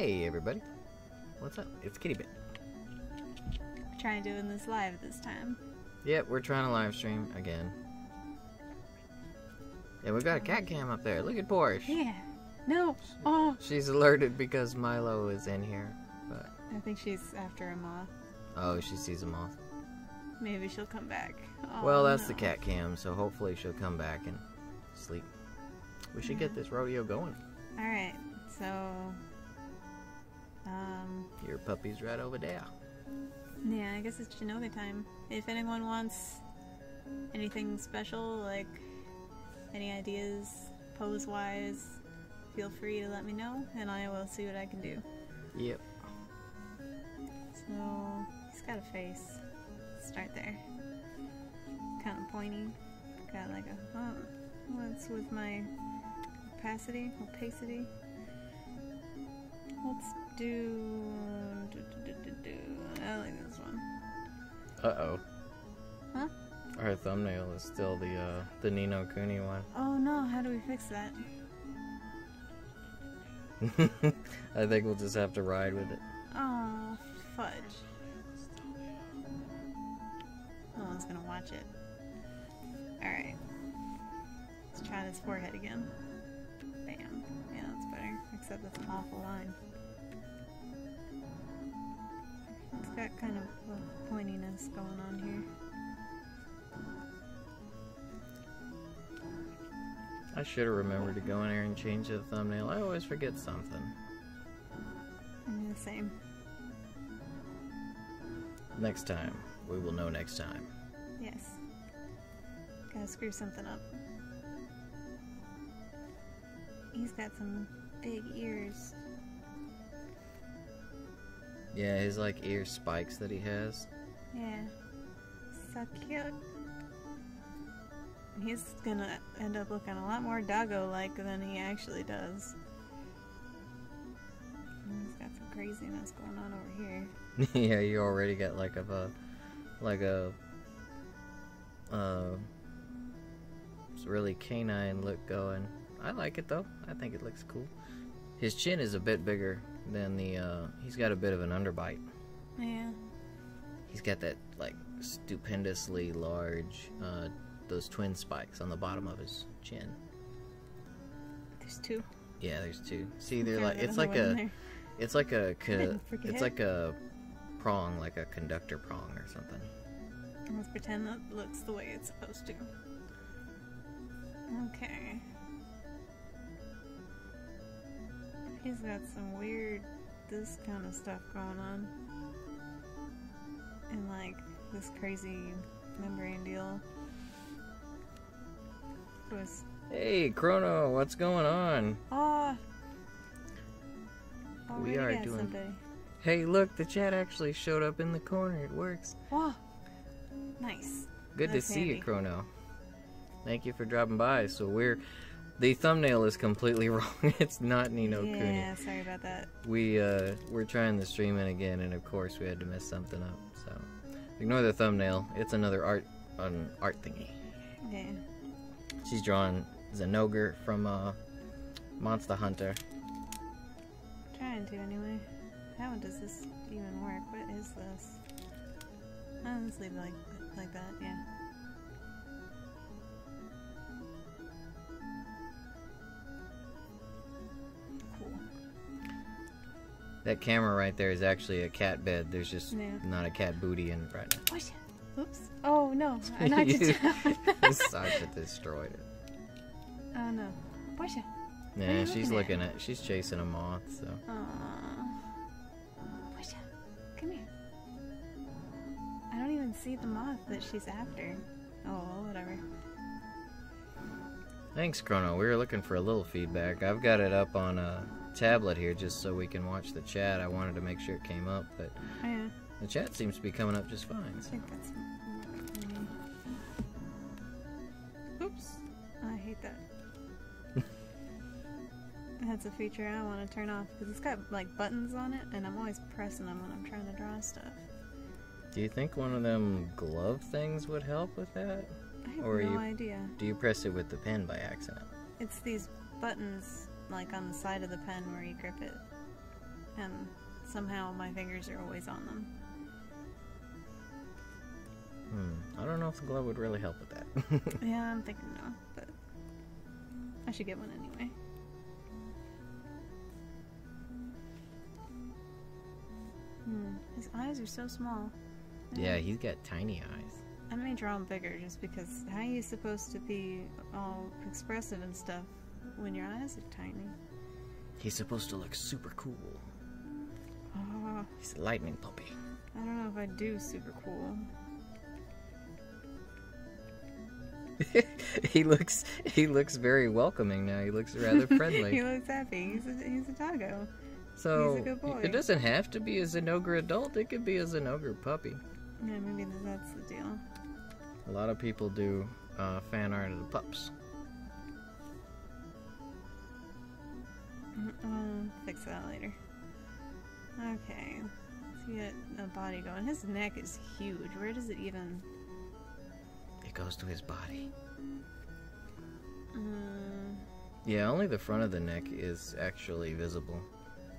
Hey everybody, what's up? It's Kitty Bit. Trying doing this live this time. Yep, we're trying to live stream again. Yeah, we've got a cat cam up there. Look at Porsche. Yeah. No. Oh. She's alerted because Milo is in here, but I think she's after a moth. oh, she sees a moth. Maybe she'll come back. Oh, Well, that's no. the cat cam, so hopefully she'll come back and sleep. We should get this rodeo going. All right. So. Your puppy's right over there. Yeah, I guess it's Jinouga time. If anyone wants anything special, like any ideas pose-wise, feel free to let me know, and I will see what I can do. Yep. So, he's got a face. Start there. Kind of pointy. Got like a, oh, what's with my opacity? Let's do, I like this one. Uh-oh. Huh? Our thumbnail is still the Nino Kuni one. Oh no, how do we fix that? I think we'll just have to ride with it. Oh, fudge. No one's gonna watch it. Alright. Let's try this forehead again. Bam. Yeah, that's better. Except that's an awful line. It's got kind of a pointiness going on here. I should have remembered to go in there and change the thumbnail. I always forget something. I'm the same. Next time. We will know next time. Yes. Gotta screw something up. He's got some big ears. Yeah, his like ear spikes that he has. Yeah. So cute. He's gonna end up looking a lot more doggo-like than he actually does. And he's got some craziness going on over here. Yeah, you already got like a it's really canine look going. I like it though. I think it looks cool. His chin is a bit bigger than he's got a bit of an underbite. Yeah. He's got that like stupendously large those twin spikes on the bottom of his chin. There's two. Yeah, there's two. See, they're like it's like a prong, like a conductor prong or something. Let's pretend that looks the way it's supposed to. Okay. He's got some weird, this kind of stuff going on. And like, this crazy membrane deal. Hey, Chrono, what's going on? Oh! We are doing... Somebody. Hey, look, the chat actually showed up in the corner. It works. Oh! Nice. Good to see you, Chrono. Thank you for dropping by. So the thumbnail is completely wrong. It's not Nino Kuni. Yeah, sorry about that. We're trying to stream it again, and of course we had to mess something up. So ignore the thumbnail. It's another art thingy. Yeah. She's drawn Zinogre from Monster Hunter. Trying to anyway. How does this even work? What is this? Oh, let's leave it like that. Yeah. That camera right there is actually a cat bed. There's just not a cat booty in it right now. Oops. Oh no, I knocked it down. Sasha destroyed it. Oh no. Portia. Yeah, she's chasing a moth, so. Portia, come here. I don't even see the moth that she's after. Oh, whatever. Thanks, Chrono. We were looking for a little feedback. I've got it up on a tablet here just so we can watch the chat. I wanted to make sure it came up, but the chat seems to be coming up just fine. So. I think that's... Oops. I hate that. That's a feature I want to turn off because it's got like buttons on it and I'm always pressing them when I'm trying to draw stuff. Do you think one of them glove things would help with that? I have no idea. Do you press it with the pen by accident? It's these buttons like on the side of the pen where you grip it. and somehow my fingers are always on them. I don't know if the glove would really help with that. Yeah, I'm thinking no, but I should get one anyway. His eyes are so small. Yeah, he's got tiny eyes. I may draw him bigger just because how are you supposed to be all expressive and stuff when your eyes are tiny? He's supposed to look super cool. Oh, He's a lightning puppy. I don't know if I do super cool. He looks very welcoming now. He looks rather friendly. He looks happy. He's a doggo. So He's a good boy. it doesn't have to be a Zinogre adult. It could be a Zinogre puppy. Yeah, maybe that's the deal. A lot of people do fan art of the pups. I'll fix that later. Okay, let's get a body going. His neck is huge. Where does it even... It goes to his body. Yeah, only the front of the neck is actually visible.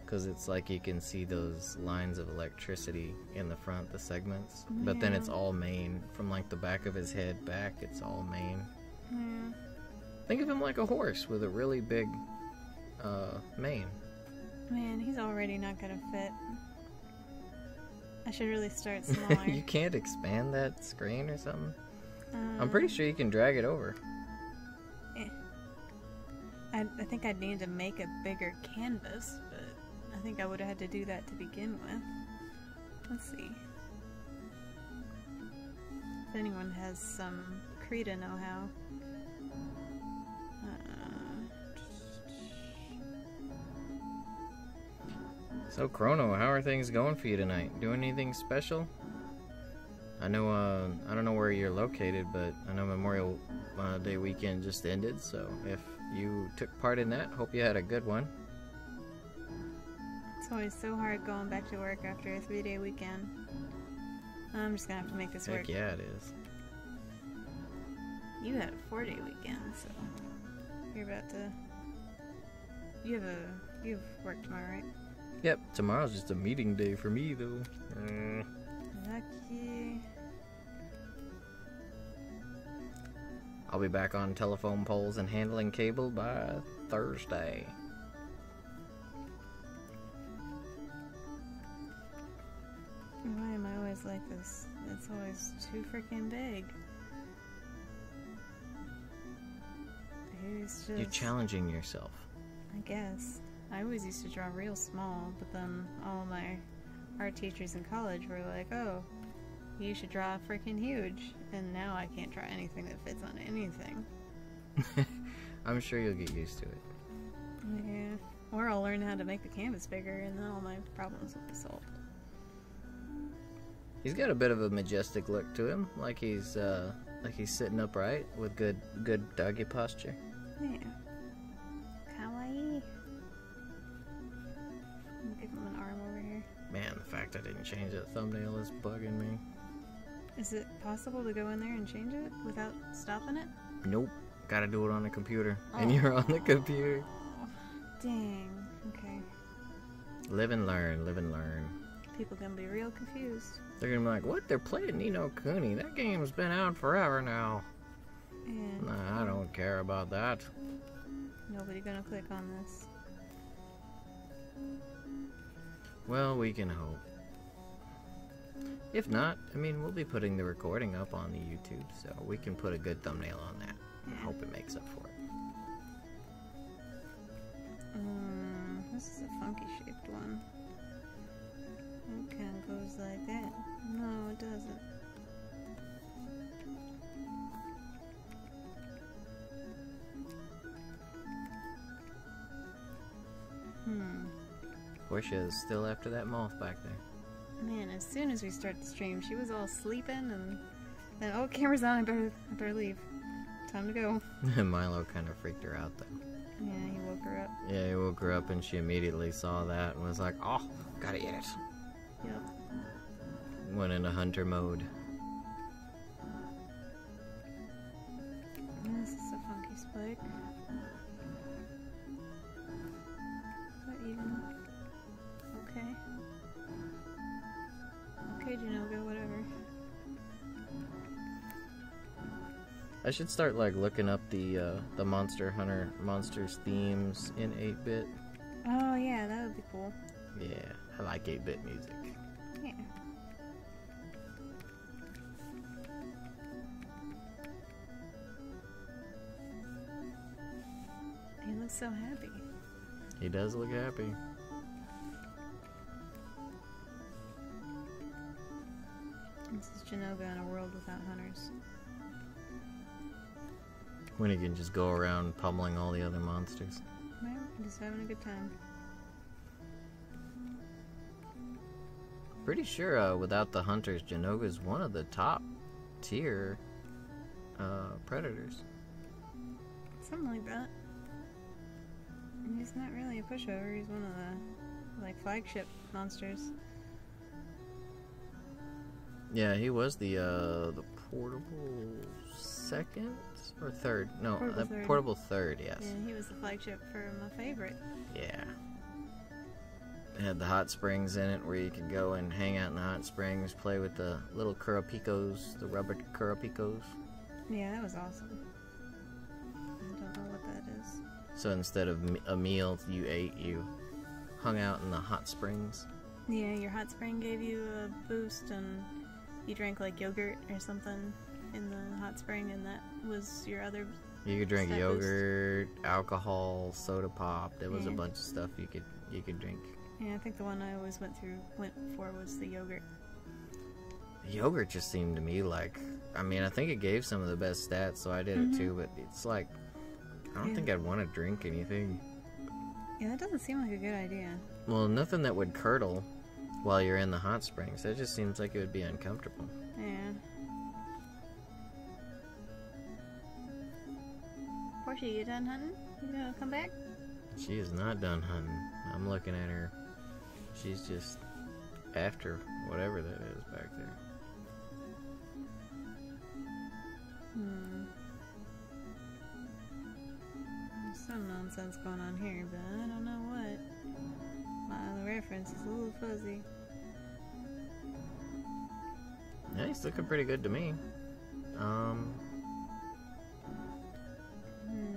Because it's like you can see those lines of electricity in the front, the segments. But then it's all mane. From like the back of his head back, it's all mane. Yeah. Think of him like a horse with a really big mane. Man, he's already not gonna fit. I should really start smaller. You can't expand that screen or something? I'm pretty sure you can drag it over. I think I'd need to make a bigger canvas, but I think I would have had to do that to begin with. Let's see. If anyone has some Krita know-how. So Chrono, how are things going for you tonight? Doing anything special? I know, I don't know where you're located, but I know Memorial Day weekend just ended, so if you took part in that, hope you had a good one. It's always so hard going back to work after a 3-day weekend. I'm just gonna have to make this work. Heck yeah, it is. You had a 4-day weekend, so you're about to... You've work tomorrow, right? Yep, tomorrow's just a meeting day for me, though. Lucky. I'll be back on telephone poles and handling cable by Thursday. Why am I always like this? It's always too freaking big. He's just... You're challenging yourself. I guess. I always used to draw real small, but then all my art teachers in college were like, oh, you should draw freaking huge. And now I can't draw anything that fits on anything. I'm sure you'll get used to it. Yeah. Or I'll learn how to make the canvas bigger and then all my problems will be solved. He's got a bit of a majestic look to him, like he's sitting upright with good doggy posture. Yeah. Kawaii. I'll give him an arm over here. Man, the fact I didn't change that thumbnail is bugging me. Is it possible to go in there and change it without stopping it? Nope. Gotta do it on the computer. And you're on the computer. Dang. Okay. Live and learn, live and learn. People gonna be real confused. They're gonna be like, what? They're playing Ni no Kuni. That game's been out forever now. Yeah. Nah, I don't care about that. Nobody gonna click on this. Well, we can hope. If not, I mean, we'll be putting the recording up on the YouTube, so we can put a good thumbnail on that. I hope it makes up for it. This is a funky shaped one. It kind of goes like that. No, it doesn't. Portia is still after that moth back there. Man, as soon as we start the stream, she was all sleeping, and then, oh, camera's on, I better leave. Time to go. Milo kind of freaked her out, though. Yeah, he woke her up. Yeah, he woke her up, and she immediately saw that and was like, oh, gotta eat it. Yep. Went into hunter mode. This is a funky spike. Is that even? Okay. I should start like looking up the Monster Hunter monsters themes in 8-bit. Oh yeah, that would be cool. Yeah, I like 8-bit music. Yeah. He looks so happy. He does look happy. This is Jinouga in a world without hunters. When he can just go around pummeling all the other monsters. Well, just having a good time. Pretty sure without the hunters, Jinouga is one of the top tier predators. Something like that. He's not really a pushover, he's one of the, like, flagship monsters. Yeah, he was the portable second or third? No, portable third, yes. Yeah, he was the flagship for my favorite. Yeah. It had the hot springs in it where you could go and hang out in the hot springs, play with the little curapicos, the rubber curapicos. Yeah, that was awesome. I don't know what that is. So instead of a meal you ate, you hung out in the hot springs. Yeah, your hot spring gave you a boost and you drank like yogurt or something in the hot spring and that was your other You could drink stat yogurt, alcohol, soda pop. There was a bunch of stuff you could drink. Yeah, I think the one I always went for was the yogurt. Yogurt just seemed to me like, I mean, I think it gave some of the best stats, so I did it too, but it's like, I don't think I'd want to drink anything. Yeah, that doesn't seem like a good idea. Well, nothing that would curdle while you're in the hot springs. That just seems like it would be uncomfortable. Yeah. Portia, you done hunting? You gonna come back? She is not done hunting. I'm looking at her. She's just after whatever that is back there. There's some nonsense going on here, but I don't know what. The reference is a little fuzzy. Yeah, he's looking pretty good to me.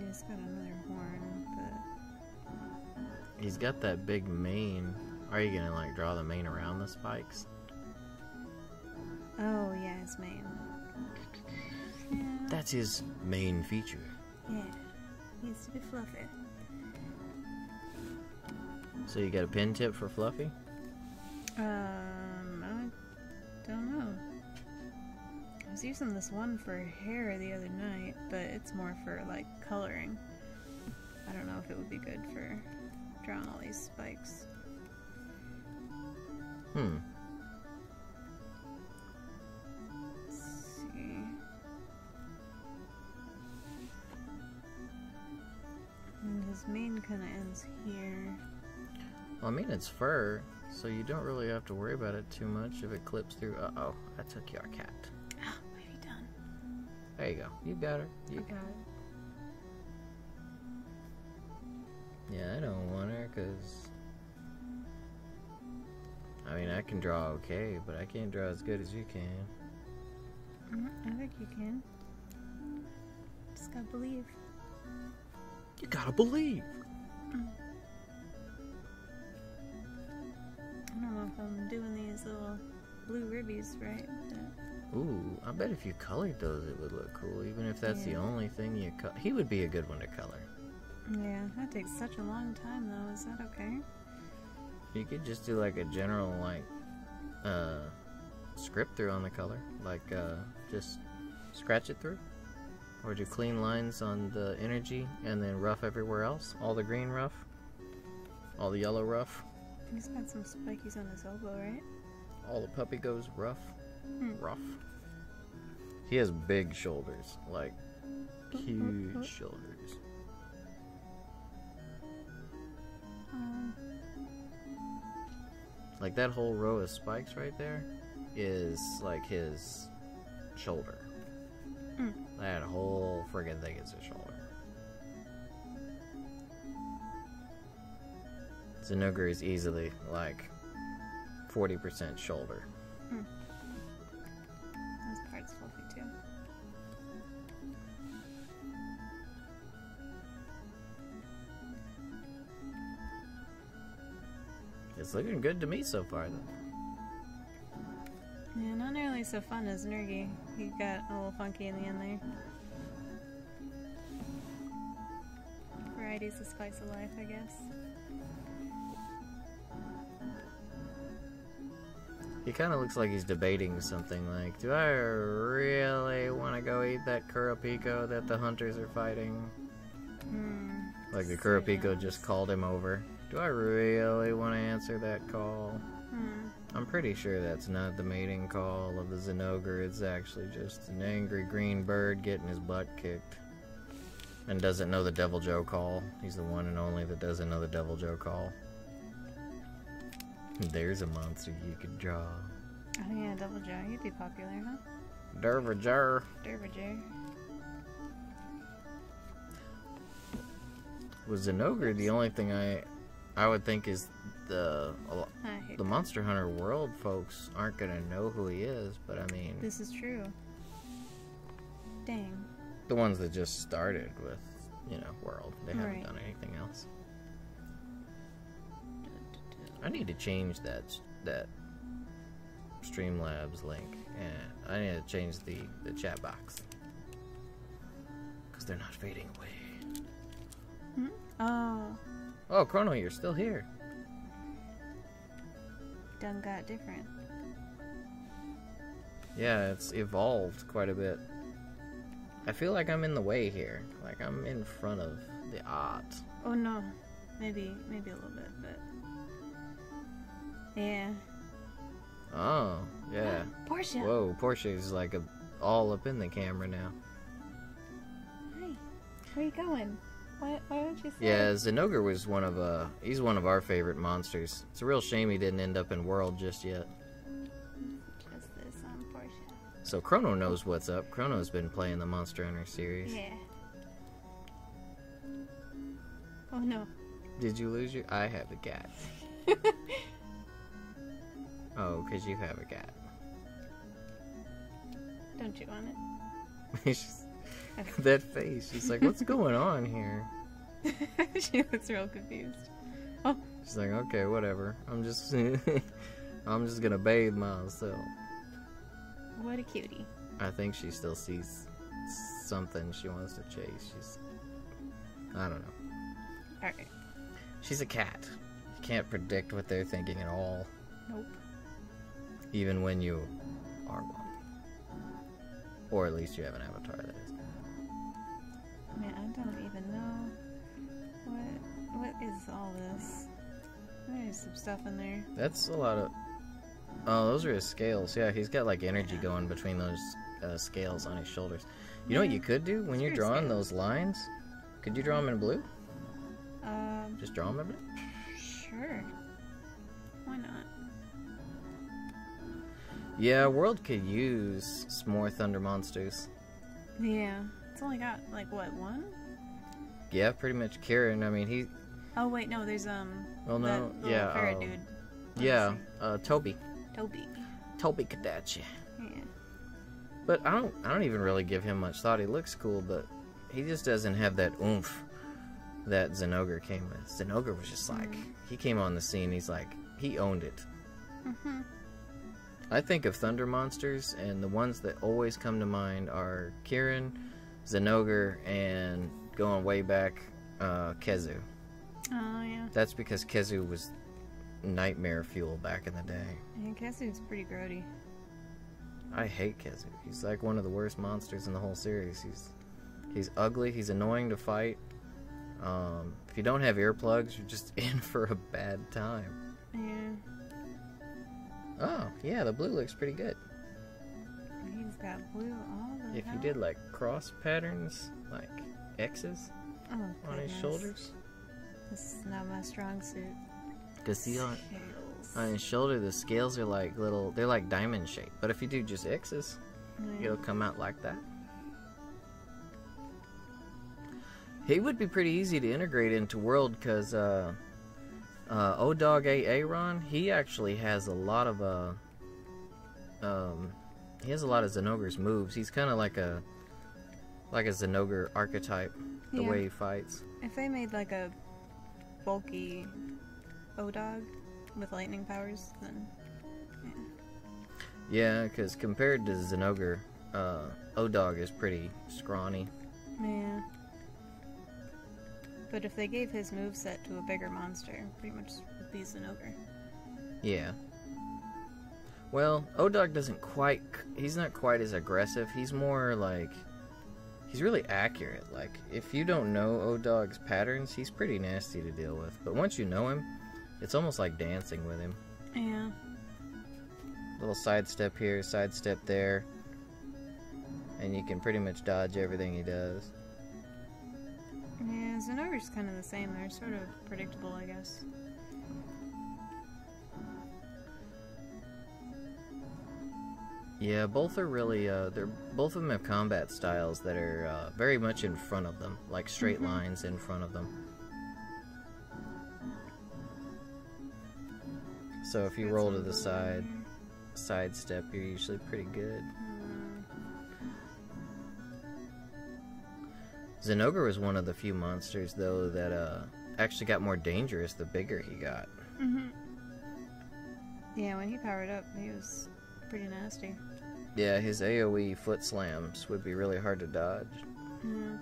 He's got another horn, but he's got that big mane. Are you gonna like draw the mane around the spikes? oh yeah, his mane. Yeah. That's his main feature. Yeah, needs to be fluffy. So you got a pin tip for Fluffy? I don't know. I was using this one for hair the other night, but it's more for like coloring. I don't know if it would be good for drawing all these spikes. Hmm. Let's see. And his mane kind of ends here. Well, I mean, it's fur, so you don't really have to worry about it too much if it clips through. Uh-oh, I took your cat. Ah, what have you done? There you go. You got her. You got her. Yeah, I don't want her, because... I mean, I can draw okay, but I can't draw as good as you can. I think you can. Just gotta believe. You gotta believe! I don't know if I'm doing these little blue ribbies right, but... Ooh, I bet if you colored those it would look cool, even if that's the only thing you color. He would be a good one to color. Yeah, that takes such a long time though, is that okay? You could just do like a general, like, script through on the color. Like, just scratch it through. Or do clean lines on the energy and then rough everywhere else. All the green rough. All the yellow rough. He's got some spikies on his elbow, right? All the puppy goes rough. Rough. He has big shoulders. Like, huge shoulders. Like that whole row of spikes right there is like his shoulder. That whole friggin' thing is his shoulder. Zinogre is easily like 40% shoulder. This part's fluffy too. It's looking good to me so far, though. Yeah, not nearly so fun as Nergy. He got a little funky in the end there. Variety's the spice of life, I guess. He kind of looks like he's debating something like, do I really want to go eat that Kurapiko that the hunters are fighting? Like the Kurapiko just called him over. Do I really want to answer that call? I'm pretty sure that's not the mating call of the Zinogre. It's actually just an angry green bird getting his butt kicked. And doesn't know the Devil Joe call. He's the one and only that doesn't know the Devil Joe call. There's a monster you could draw. Oh yeah, Devil Joe. He'd be popular, huh? Dervager. Dervager. With Zinogre, the only thing I would think is the Monster Hunter World folks aren't gonna know who he is, but I mean... This is true. Dang. The ones that just started with, you know, World. They haven't Right. done anything else. I need to change that Streamlabs link, and I need to change the chat box. Because they're not fading away. Oh. Oh, Chrono, you're still here. Done got different. Yeah, it's evolved quite a bit. I feel like I'm in the way here. Like I'm in front of the art. Oh no. Maybe a little bit, but... Yeah. Oh, yeah. Portia! Whoa, Portia's like all up in the camera now. Hi. Where you going? Why don't you say? Yeah, Zinogre was he's one of our favorite monsters. It's a real shame he didn't end up in World just yet. Just this on Portia. So Chrono knows what's up. Chrono's been playing the Monster Hunter series. Yeah. Oh no. Did you lose your... I have a cat. Oh, because you have a cat. Don't you want That face. She's like, what's going on here? it? She looks real confused. Oh. She's like, okay, whatever. I'm just gonna bathe myself. What a cutie. I think she still sees something she wants to chase. I don't know. Alright. She's a cat. You can't predict what they're thinking at all. Nope. Even when you are one. Or at least you have an avatar, that is. Man, I don't even know. What is all this? There's some stuff in there. That's a lot of... Oh, those are his scales. Yeah, he's got like energy going between those scales on his shoulders. You know what you could do when you're drawing those lines? Could you draw them in blue? Just draw them in blue? Sure. Why not? Yeah, World could use some more Thunder Monsters. Yeah. It's only got, like, what, one? Yeah, pretty much Kieran. I mean, he... Oh, wait, no, there's, Well, no, that yeah, ferret dude. Yeah, Toby. Toby Kadachi. Yeah. But I don't even really give him much thought. He looks cool, but he just doesn't have that oomph that Zinogre came with. Zinogre was just like, he came on the scene, he's like, he owned it. I think of Thunder Monsters, and the ones that always come to mind are Kieran, Zinogre, and going way back, Kezu. Oh, yeah. That's because Kezu was nightmare fuel back in the day. Yeah, Kezu's pretty grody. I hate Kezu. He's like one of the worst monsters in the whole series. He's ugly, he's annoying to fight. If you don't have earplugs, you're just in for a bad time. Yeah. Oh, yeah, the blue looks pretty good. He's got blue all the If you did like cross patterns, like X's on his shoulders. This is not my strong suit. Because see on his shoulder, the scales are like little, they're like diamond shaped. But if you do just X's, it'll come out like that. He would be pretty easy to integrate into World because O-Dog Aaron, he actually has a lot of Zinogre's moves. He's kind of like a Zinogre archetype, the way he fights. If they made like a bulky O-Dog, with lightning powers, then yeah. Yeah, because compared to Zinogre, O-Dog is pretty scrawny. Yeah. But if they gave his moveset to a bigger monster, pretty much would be Zinogre. Yeah. Well, O-Dog doesn't quite... He's not quite as aggressive. He's more like... He's really accurate. Like, if you don't know O-Dog's patterns, he's pretty nasty to deal with. But once you know him, it's almost like dancing with him. Yeah. Little sidestep here, sidestep there. And you can pretty much dodge everything he does. Yeah, Zinogre's kind of the same. They're sort of predictable, I guess. Yeah, both are really, both of them have combat styles that are very much in front of them, like straight lines in front of them. So if you roll to the side, sidestep, you're usually pretty good. Zinogre was one of the few monsters, though, that actually got more dangerous the bigger he got. Yeah, when he powered up, he was pretty nasty. Yeah, his AoE foot slams would be really hard to dodge. Yeah.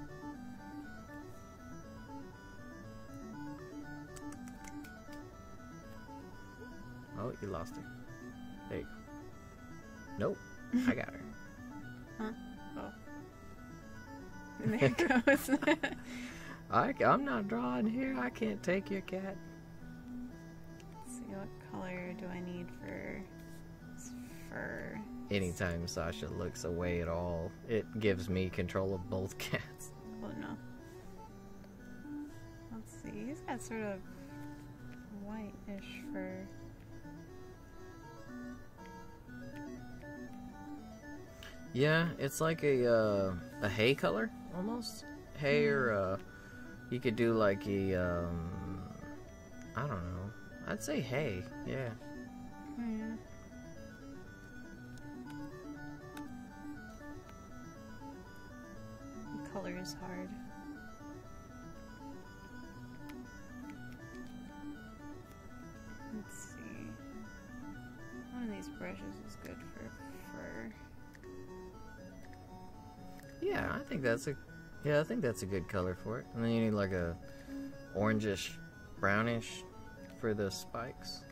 Oh, you lost her. There you go. Nope, I got her. Huh? Oh. There it goes. I'm not drawing here. I can't take your cat. Let's see, what color do I need for his fur? Anytime Sasha looks away at all, it gives me control of both cats. Oh no. Let's see, he's got sort of whitish fur. Yeah, it's like a hay color, almost. Hay or, you could do like a, I don't know. I'd say hay, yeah. Oh, yeah. The color is hard. Let's see. One of these brushes is good for fur. Yeah, I think that's a good color for it. And then you need like a orangish, brownish for the spikes.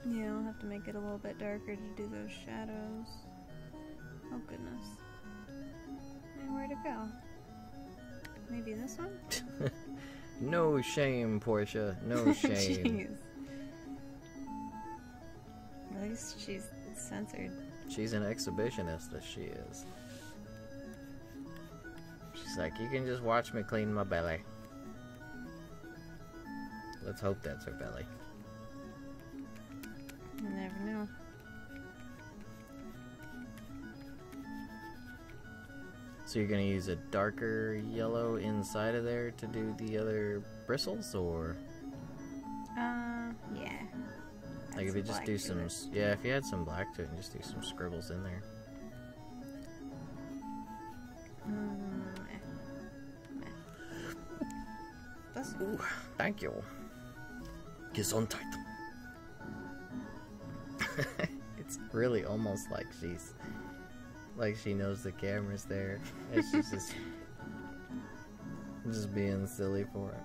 Yeah, I'll have to make it a little bit darker to do those shadows. Oh goodness. And where'd it go? Maybe this one? No shame, Portia. No shame. Jeez. At least she's censored. She's an exhibitionist, as she is. She's like, you can just watch me clean my belly. Let's hope that's her belly. You never know. So you're gonna use a darker yellow inside of there to do the other bristles, or? Yeah. Like if you just do some, yeah, if you add some black to it and just do some scribbles in there. Ooh, thank you. Gesundheit. It's really almost like she knows the camera's there, and she's just being silly for it.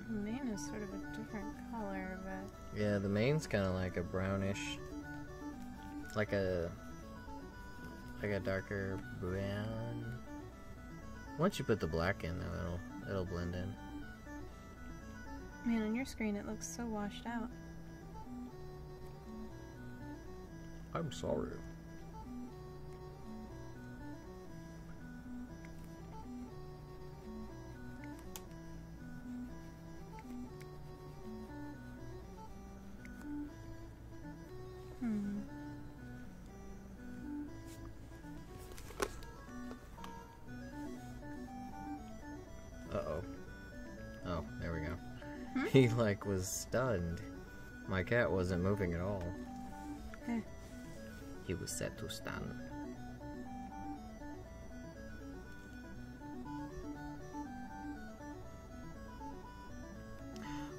The mane is sort of a different color, but Yeah, the mane's kind of like a brownish, like a darker brown. Once you put the black in, though, it'll blend in. man, on your screen it looks so washed out. I'm sorry. Uh-oh. Oh, there we go. He, like, was stunned. My cat wasn't moving at all. Eh. He was set to stand.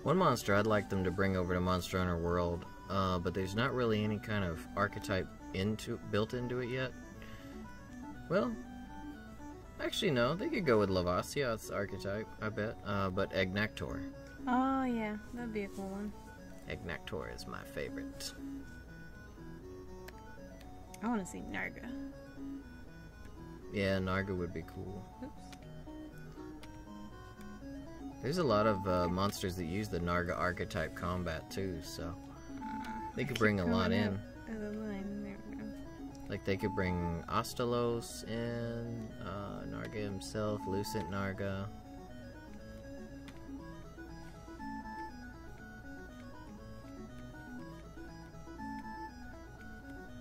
One monster I'd like them to bring over to Monster Hunter World, but there's not really any kind of archetype built into it yet. Well, actually no, they could go with Lavasioth's archetype, I bet, but Egnactor. Oh yeah, that'd be a cool one. Egnactor is my favorite. I want to see Narga. Yeah, Narga would be cool. Oops. There's a lot of monsters that use the Narga archetype combat too, so they could bring a lot in. There we go. Like they could bring Ostalos in, Narga himself, Lucent Narga.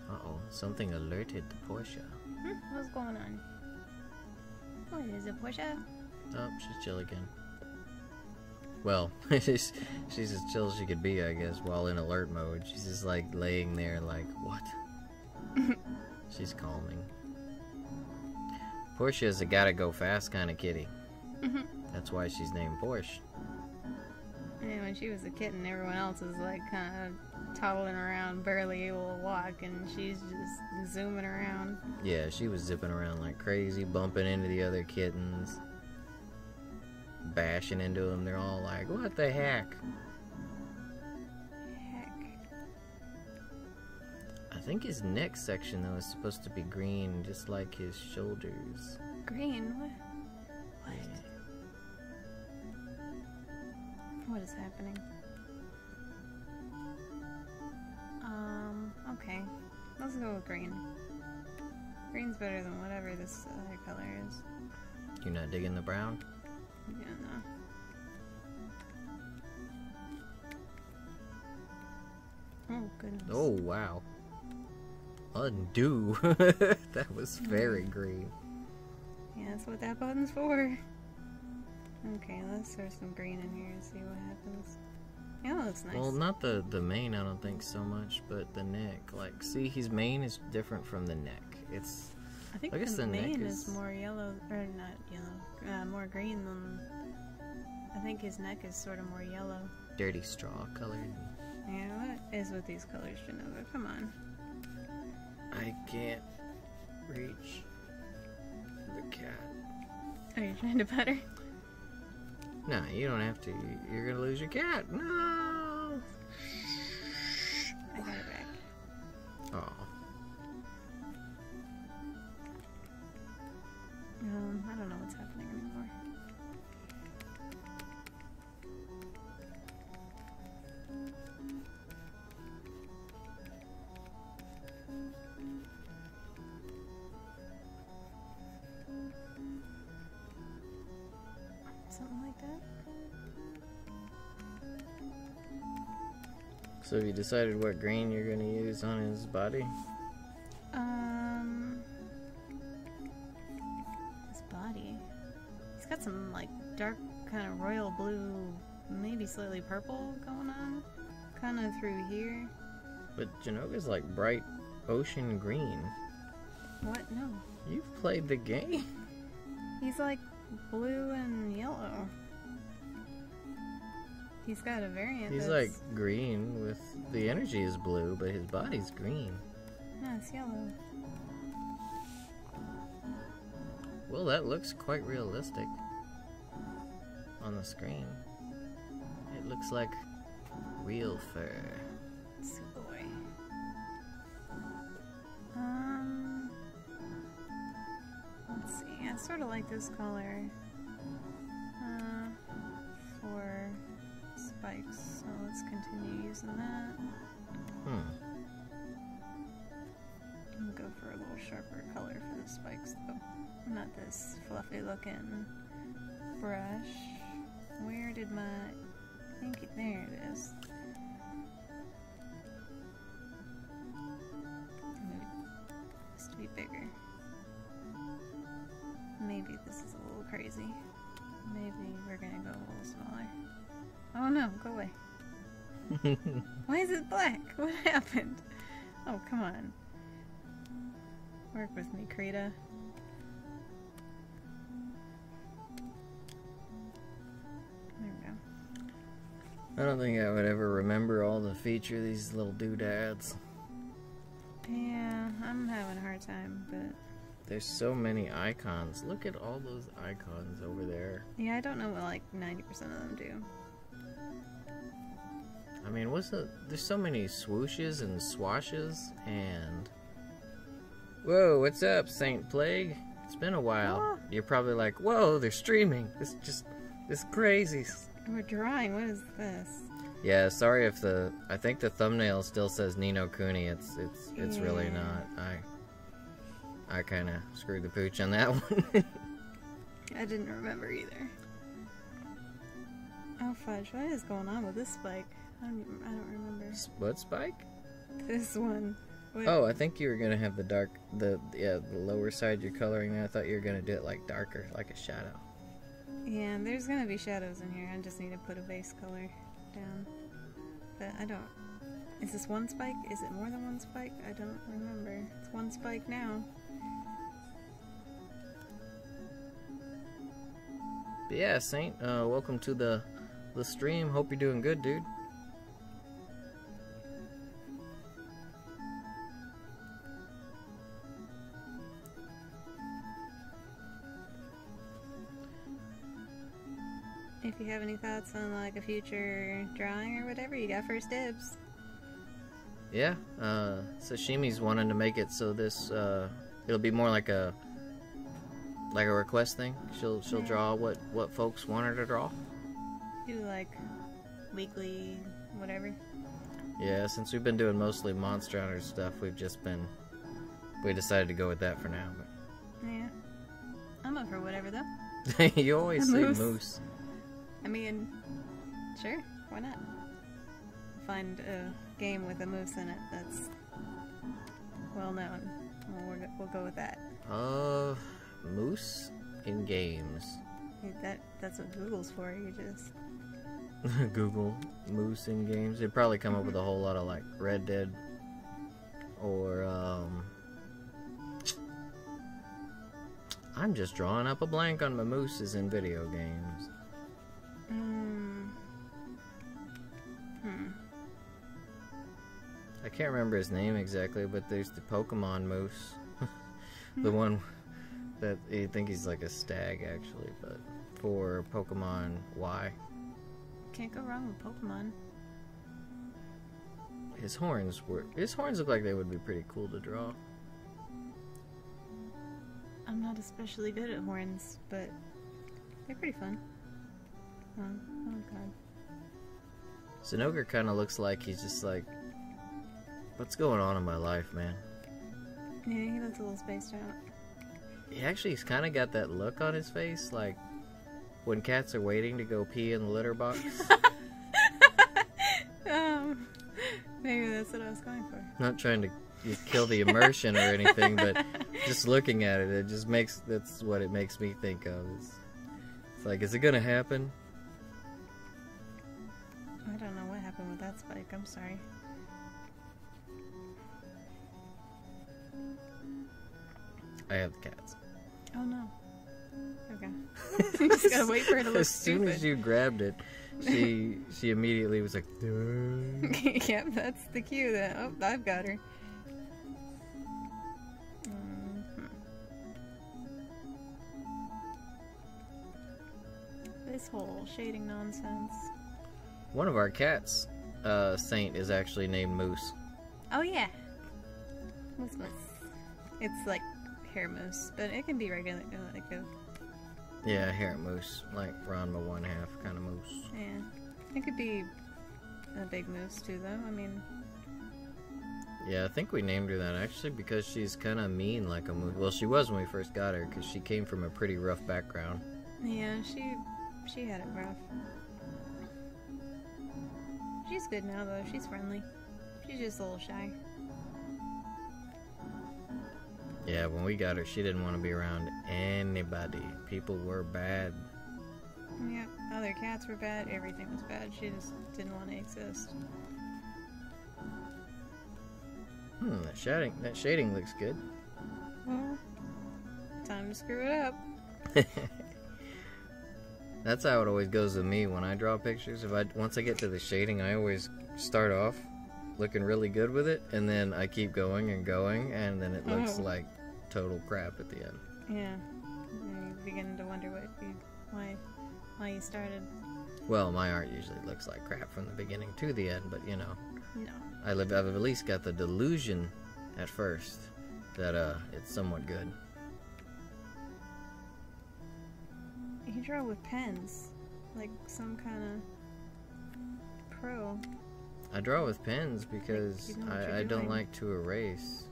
Uh-oh, something alerted Portia. What's going on? What is it, Portia? Oh, she's chill again. Well, she's as chill as she could be, I guess, while in alert mode. She's just like laying there like, what? She's calming. Portia's a gotta go fast kind of kitty. That's why she's named Porsche. And when she was a kitten, everyone else was like kind of toddling around, barely able to walk, and she's just zooming around. Yeah, she was zipping around like crazy, bumping into the other kittens, bashing into them. They're all like, what the heck? I think his neck section, though, is supposed to be green, just like his shoulders. Green? What? What is happening? Okay. Let's go with green. Green's better than whatever this other color is. You're not digging the brown? Yeah, no. Oh, goodness. Oh, wow. Undo. That was very green. Yeah, that's what that button's for. Okay, let's throw some green in here and see what happens. Yeah, that looks nice. Well, not the mane, I don't think so much, but the neck. Like, see, his mane is different from the neck. It's... I think the mane neck is more yellow, or not yellow, more green than... I think his neck is sort of more yellow. Dirty straw colored. Yeah, what is with these colors, Jinouga? Come on. I can't reach the cat. Are you trying to pet her? No, you don't have to. You're gonna lose your cat. No! I got it back. Oh. I don't know what's happening anymore. Something like that. So have you decided what green you're gonna use on his body? His body. He's got some like dark kind of royal blue, maybe slightly purple going on, kind of through here. But Jinouga's like bright ocean green. What? No. You've played the game. He's like blue and yellow. He's got a variant. He's like green with the energy is blue, but his body's green. No, it's yellow. Well, that looks quite realistic on the screen. It looks like real fur. Boy. Let's see. I sort of like this color for spikes, so let's continue using that. I'm gonna go for a little sharper color for the spikes, though. Not this fluffy looking brush. Where did my... I think there it is. Maybe this to be bigger. Maybe this is a little crazy. Maybe we're gonna go a little smaller. Oh no, go away. Why is it black? What happened? Oh, come on. Work with me, Krita. There we go. I don't think I would ever remember all the feature of these little doodads. Yeah, I'm having a hard time, but... There's so many icons. Look at all those icons over there. Yeah, I don't know what like 90% of them do. I mean, there's so many swooshes and swashes and... Whoa, what's up, Saint Plague? It's been a while. Oh. You're probably like, whoa, they're streaming. It's crazy. We're drawing, what is this? Yeah, sorry if I think the thumbnail still says Ni no Kuni. It's really not. I kind of screwed the pooch on that one. I didn't remember either. Oh fudge, what is going on with this spike? I don't remember. What spike? This one. What? Oh, I think you were gonna have the lower side you're coloring there. I thought you were gonna do it like darker, like a shadow. Yeah, there's gonna be shadows in here. I just need to put a base color down. But I don't... Is this one spike? Is it more than one spike? I don't remember. It's one spike now. But yeah, Saint, welcome to the stream. Hope you're doing good, dude. If you have any thoughts on like a future drawing or whatever, you got first dibs. Yeah, Sashimi's wanting to make it so this it'll be more like a request thing. She'll draw what folks want her to draw. Do like weekly whatever. Yeah, since we've been doing mostly Monster Hunter stuff, we decided to go with that for now. But Yeah, I'm up for whatever though. you always say moose. I mean, sure, why not? Find a game with a moose in it that's well known. We'll go with that. Moose in games. That's what Google's for. You just Google moose in games. It'd probably come up with a whole lot of like Red Dead or I'm just drawing up a blank on my mooses in video games. I can't remember his name exactly, but there's the Pokemon moose. The one that I think he's like a stag actually, but for Pokemon Y. can't go wrong with Pokemon. His horns look like they would be pretty cool to draw. I'm not especially good at horns, but they're pretty fun. Oh god. Zinogre kind of looks like he's just like, what's going on in my life, man? Yeah, he looks a little spaced out. He's kind of got that look on his face, like when cats are waiting to go pee in the litter box. Maybe that's what I was going for. Not trying to kill the immersion or anything, but just looking at it, that's what it makes me think of. It's like, is it gonna happen? I don't know what happened with that spike, I'm sorry. I have the cats. Oh no. Okay. You just gotta wait for her to look As soon stupid. as you grabbed it, she immediately was like, duh. Yep, that's the cue that, oh, I've got her. This whole shading nonsense. One of our cats, Saint, is actually named Moose. Oh yeah. Moose. It's like hair moose, but it can be regular, like a... Yeah, hair moose, like Ranma 1/2 kind of moose. Yeah. It could be a big moose too, though. I mean... Yeah, I think we named her that actually because she's kind of mean like a moose. Well, she was when we first got her because she came from a pretty rough background. Yeah, she had it rough. She's good now, though. She's friendly. She's just a little shy. Yeah, when we got her, she didn't want to be around anybody. People were bad. Yep, other cats were bad. Everything was bad. She just didn't want to exist. That shading looks good. Well, time to screw it up. That's how it always goes with me when I draw pictures. Once I get to the shading, I always start off looking really good with it, and then I keep going and going, and then it looks like total crap at the end. Yeah, and you begin to wonder why you started. Well, my art usually looks like crap from the beginning to the end, but you know. No. I've at least got the delusion at first that it's somewhat good. You draw with pens, like some kind of pro. I draw with pens because I don't like to erase.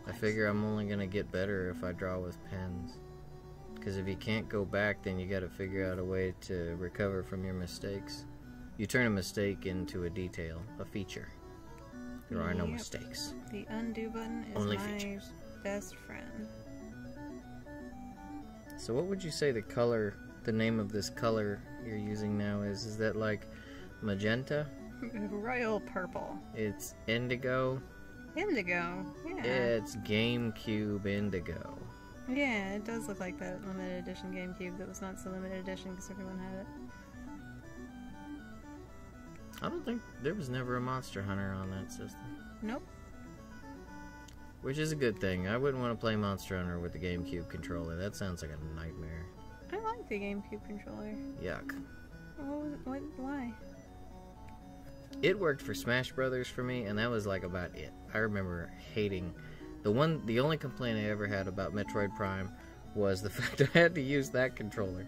I figure I'm only gonna get better if I draw with pens. Because if you can't go back, then you gotta figure out a way to recover from your mistakes. You turn a mistake into a detail, a feature. There are no mistakes. The undo button is Only my features. best friend. So what would you say the name of this color you're using now is? Is that like magenta? Royal purple. It's indigo. Indigo, yeah. It's GameCube indigo. Yeah, it does look like that limited edition GameCube that was not so limited edition because everyone had it. I don't think there was never a Monster Hunter on that system. Nope. Which is a good thing. I wouldn't want to play Monster Hunter with the GameCube controller. That sounds like a nightmare. I like the GameCube controller. Yuck. Why? It worked for Smash Brothers for me, and that was like about it. I remember hating the only complaint I ever had about Metroid Prime was the fact I had to use that controller.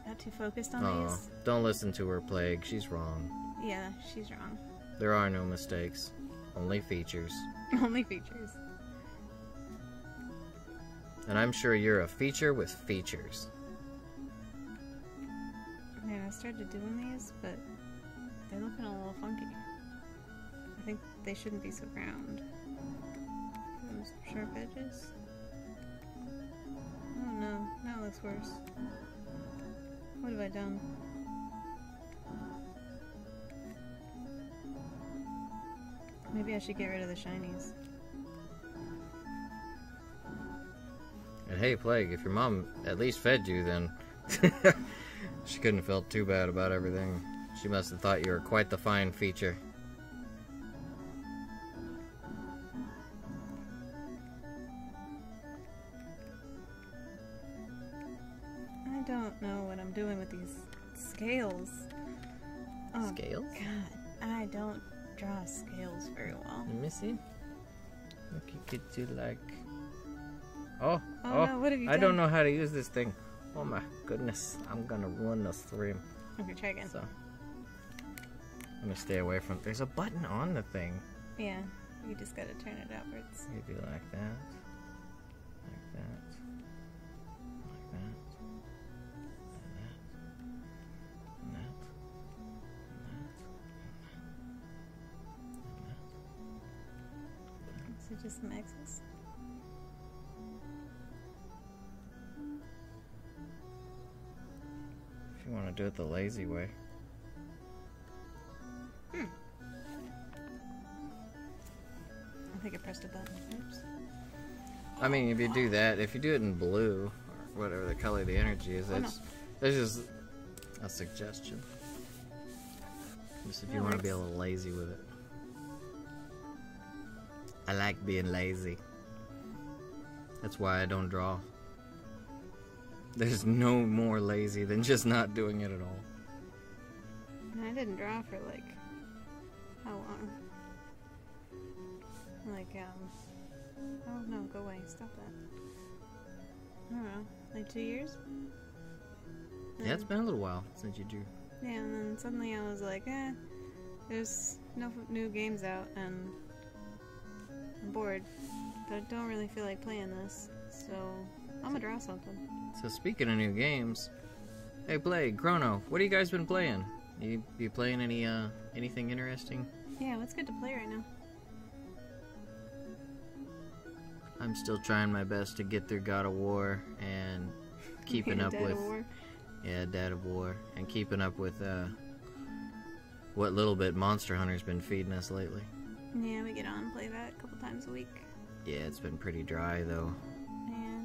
Not too focused on these? Don't listen to her, Plague. She's wrong. Yeah, she's wrong. There are no mistakes. Only features. Only features. And I'm sure you're a feature with features. Man, I started doing these, but they're looking a little funky. I think they shouldn't be so round. Those sharp edges. Oh no, now it looks worse. What have I done? Maybe I should get rid of the shinies. And hey, Plague, if your mom at least fed you, then she couldn't have felt too bad about everything. She must have thought you were quite the fine feature. I don't know what I'm doing with these scales. Oh, Scales? God, I don't draw scales very well. Let me see. Look, you could do like... Oh, no, what have you done? I don't know how to use this thing. Oh my goodness, I'm gonna ruin the stream. Okay, try again. So, I'm gonna stay away from... There's a button on the thing. Yeah, you just gotta turn it outwards. You do like that. Like that. Like that. And that. And that. And that. And that. Is it just some X's? If you want to do it the lazy way. I think I pressed a button. Oops. I mean, if you do that, if you do it in blue, or whatever the color of the energy is, that's just a suggestion. Just if you want to be a little lazy with it. I like being lazy. That's why I don't draw. There's no more lazy than just not doing it at all. I didn't draw for like how long? Like oh no, go away, stop that. I don't know, like 2 years? Yeah, it's been a little while since you drew. Yeah, and then suddenly I was like, there's no new games out and I'm bored, but I don't really feel like playing this, so I'm gonna draw something. So speaking of new games, hey Plague, Chrono, what have you guys been playing? You playing anything interesting? Yeah, what's good to play right now? I'm still trying my best to get through God of War and keeping up with... War. Yeah, Dad of War. And keeping up with what little bit Monster Hunter's been feeding us lately. Yeah, we get on and play that a couple times a week. Yeah, it's been pretty dry though. Yeah.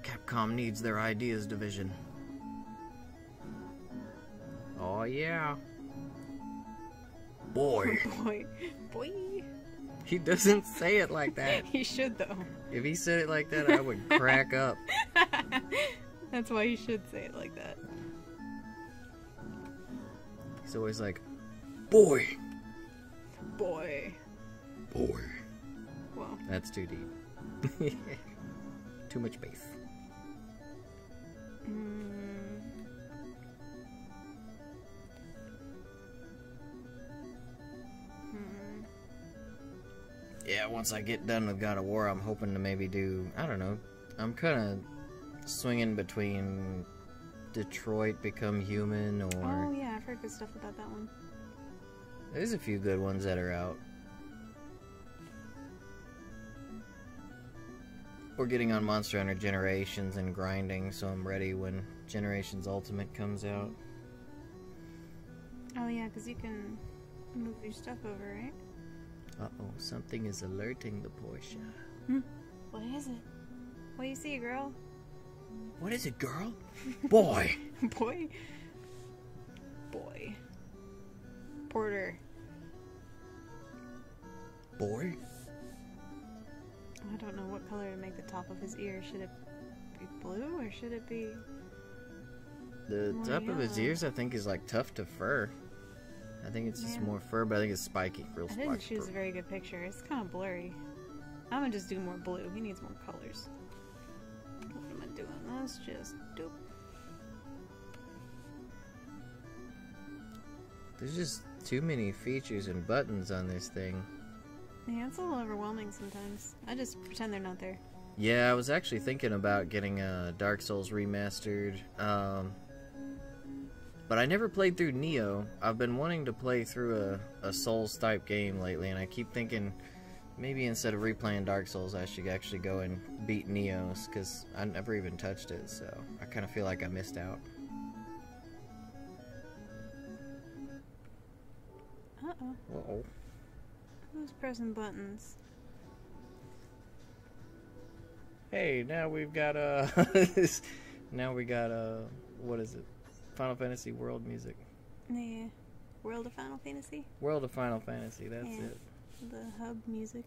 Capcom needs their ideas division. Oh yeah. Boy. Boy. Boy. He doesn't say it like that. He should though. If he said it like that, I would crack up. That's why he should say it like that. He's always like, boy. Boy. Boy. Well. That's too deep. Too much bass. Yeah, once I get done with God of War, I'm hoping to maybe do, I don't know, I'm kind of swinging between Detroit Become Human or... Oh yeah, I've heard good stuff about that one. There's a few good ones that are out. We're getting on Monster Hunter Generations and grinding, so I'm ready when Generations Ultimate comes out. Oh yeah, because you can move your stuff over, right? Uh-oh, something is alerting the Porsche. What is it? What do you see, girl? What is it, girl? Boy! Boy? Boy. Porter. Boy? I don't know what color to make the top of his ear. Should it be blue or should it be... The top of his ears, I think, is like tough to fur. I think it's just more fur, but I think it's spiky. Real spiky. I didn't choose a very good picture. It's kind of blurry. I'm gonna just do more blue. He needs more colors. What am I doing? Let's just doop. There's just too many features and buttons on this thing. Yeah, it's a little overwhelming sometimes. I just pretend they're not there. Yeah, I was actually thinking about getting Dark Souls remastered. But I never played through Neo. I've been wanting to play through a Souls-type game lately, and I keep thinking maybe instead of replaying Dark Souls, I should actually go and beat Neo's, because I never even touched it, so I kind of feel like I missed out. Uh-oh. Uh-oh. Who's pressing buttons? Hey, now we've got, what is it? Final Fantasy World music. Yeah. World of Final Fantasy? World of Final Fantasy, that's it. The hub music.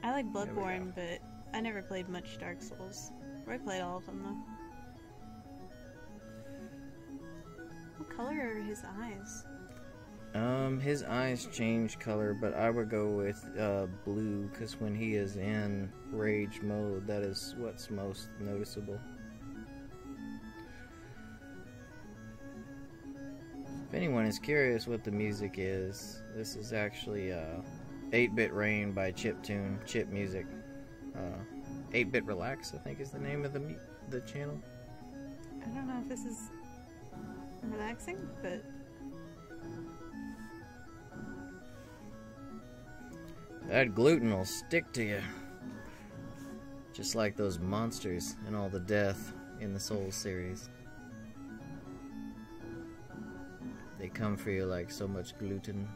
I like Bloodborne, but I never played much Dark Souls. Or I played all of them, though. What color are his eyes? His eyes change color, but I would go with blue, because when he is in rage mode, that is what's most noticeable. If anyone is curious what the music is, this is actually 8-Bit Rain by Chiptune, Chip Music. 8-Bit Relax, I think, is the name of the channel. I don't know if this is relaxing, but... That gluten will stick to you. Just like those monsters and all the death in the Souls series. They come for you like so much gluten.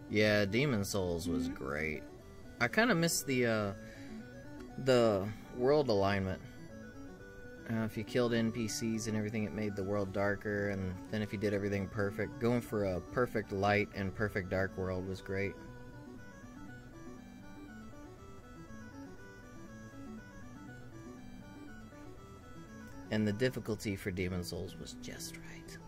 Yeah, Demon Souls was great. I kind of missed the world alignment. If you killed NPCs and everything, it made the world darker, and then if you did everything perfect, going for a perfect light and perfect dark world was great. And the difficulty for Demon Souls was just right.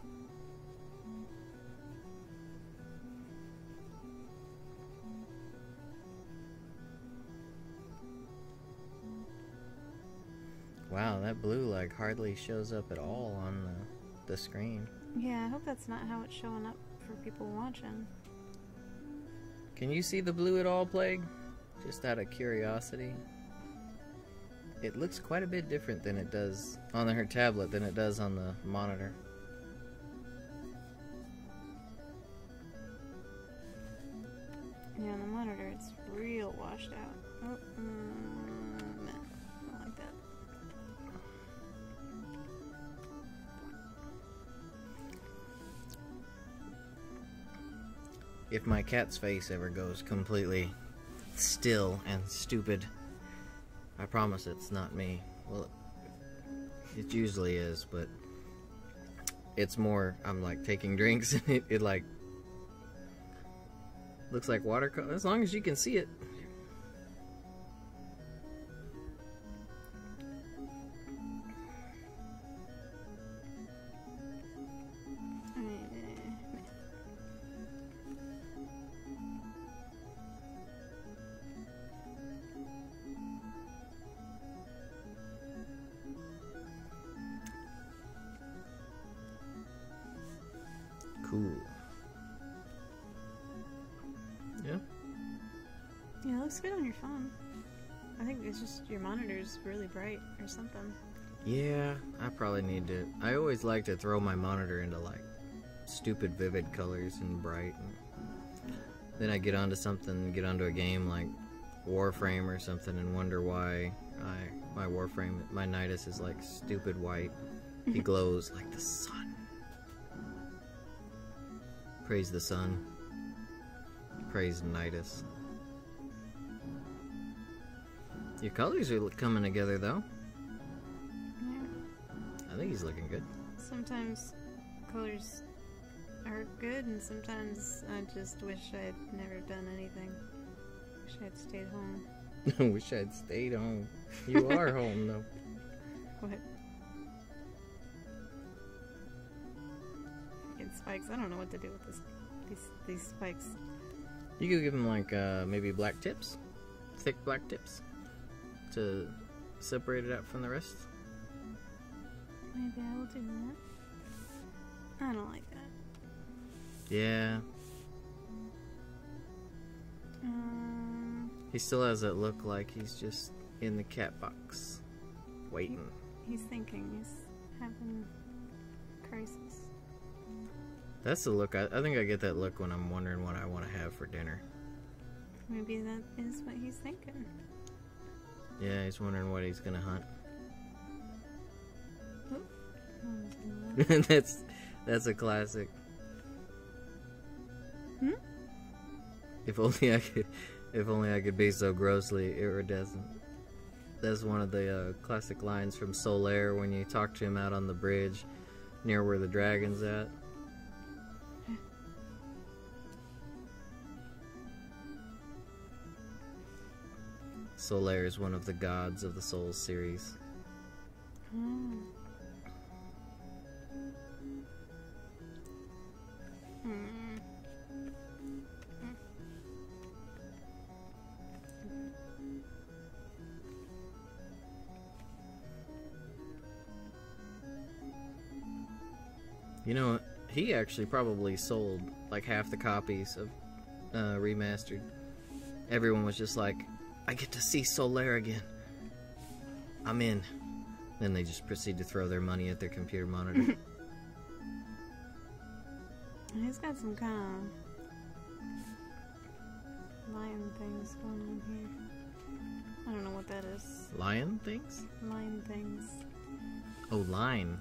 Wow, that blue like hardly shows up at all on the screen. Yeah, I hope that's not how it's showing up for people watching. Can you see the blue at all, Plague? Just out of curiosity. It looks quite a bit different than it does on her tablet than it does on the monitor. Yeah, on the monitor it's real washed out. Oh, if my cat's face ever goes completely still and stupid, I promise it's not me. Well, it usually is, but it's more, I'm like taking drinks and it like looks like watercolor, as long as you can see it. Cool. Yeah. Yeah, it looks good on your phone. I think it's just your monitor's really bright or something. Yeah, I probably need to. I always like to throw my monitor into like stupid vivid colors and bright. And then I get onto something, get onto a game like Warframe or something and wonder why my Warframe, my Nidus is like stupid white. He glows like the sun. Praise the sun. Praise Nidus. Your colors are coming together though. Yeah. I think he's looking good. Sometimes colors are good, and sometimes I just wish I'd never done anything. Wish I'd stayed home. Wish I'd stayed home. You are home though. What? Spikes. I don't know what to do with these spikes. You could give them like maybe black tips, thick black tips, to separate it out from the rest. Maybe I will do that. I don't like that. Yeah. He still has that look like he's just in the cat box, waiting. He's thinking. He's having a crisis. That's the look. I think I get that look when I'm wondering what I want to have for dinner. Maybe that is what he's thinking. Yeah, he's wondering what he's gonna hunt. Oh. That's a classic. Hmm? If only I could be so grossly iridescent. That's one of the classic lines from Solaire when you talk to him out on the bridge near where the dragon's at. Solaire is one of the gods of the Souls series. Hmm. You know, he actually probably sold like half the copies of Remastered. Everyone was just like, I get to see Solaire again. I'm in. Then they just proceed to throw their money at their computer monitor. He's got some kind of lion things going on here. I don't know what that is. Lion things? Lion things. Oh, line.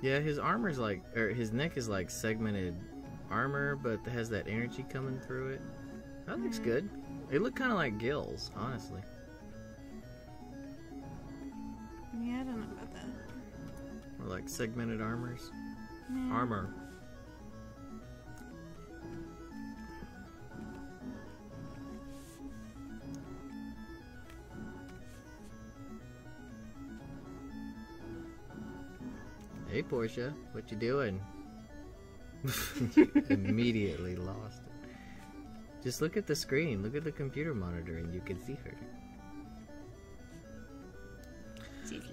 Yeah, his armor's like, or his neck is like segmented armor, but it has that energy coming through it. That looks good. They look kind of like gills, honestly. Yeah, I don't know about that. Or like segmented armors. Yeah. Armor. Hey Portia, what you doing? You immediately lost it. Just look at the screen, look at the computer monitor, and you can see her.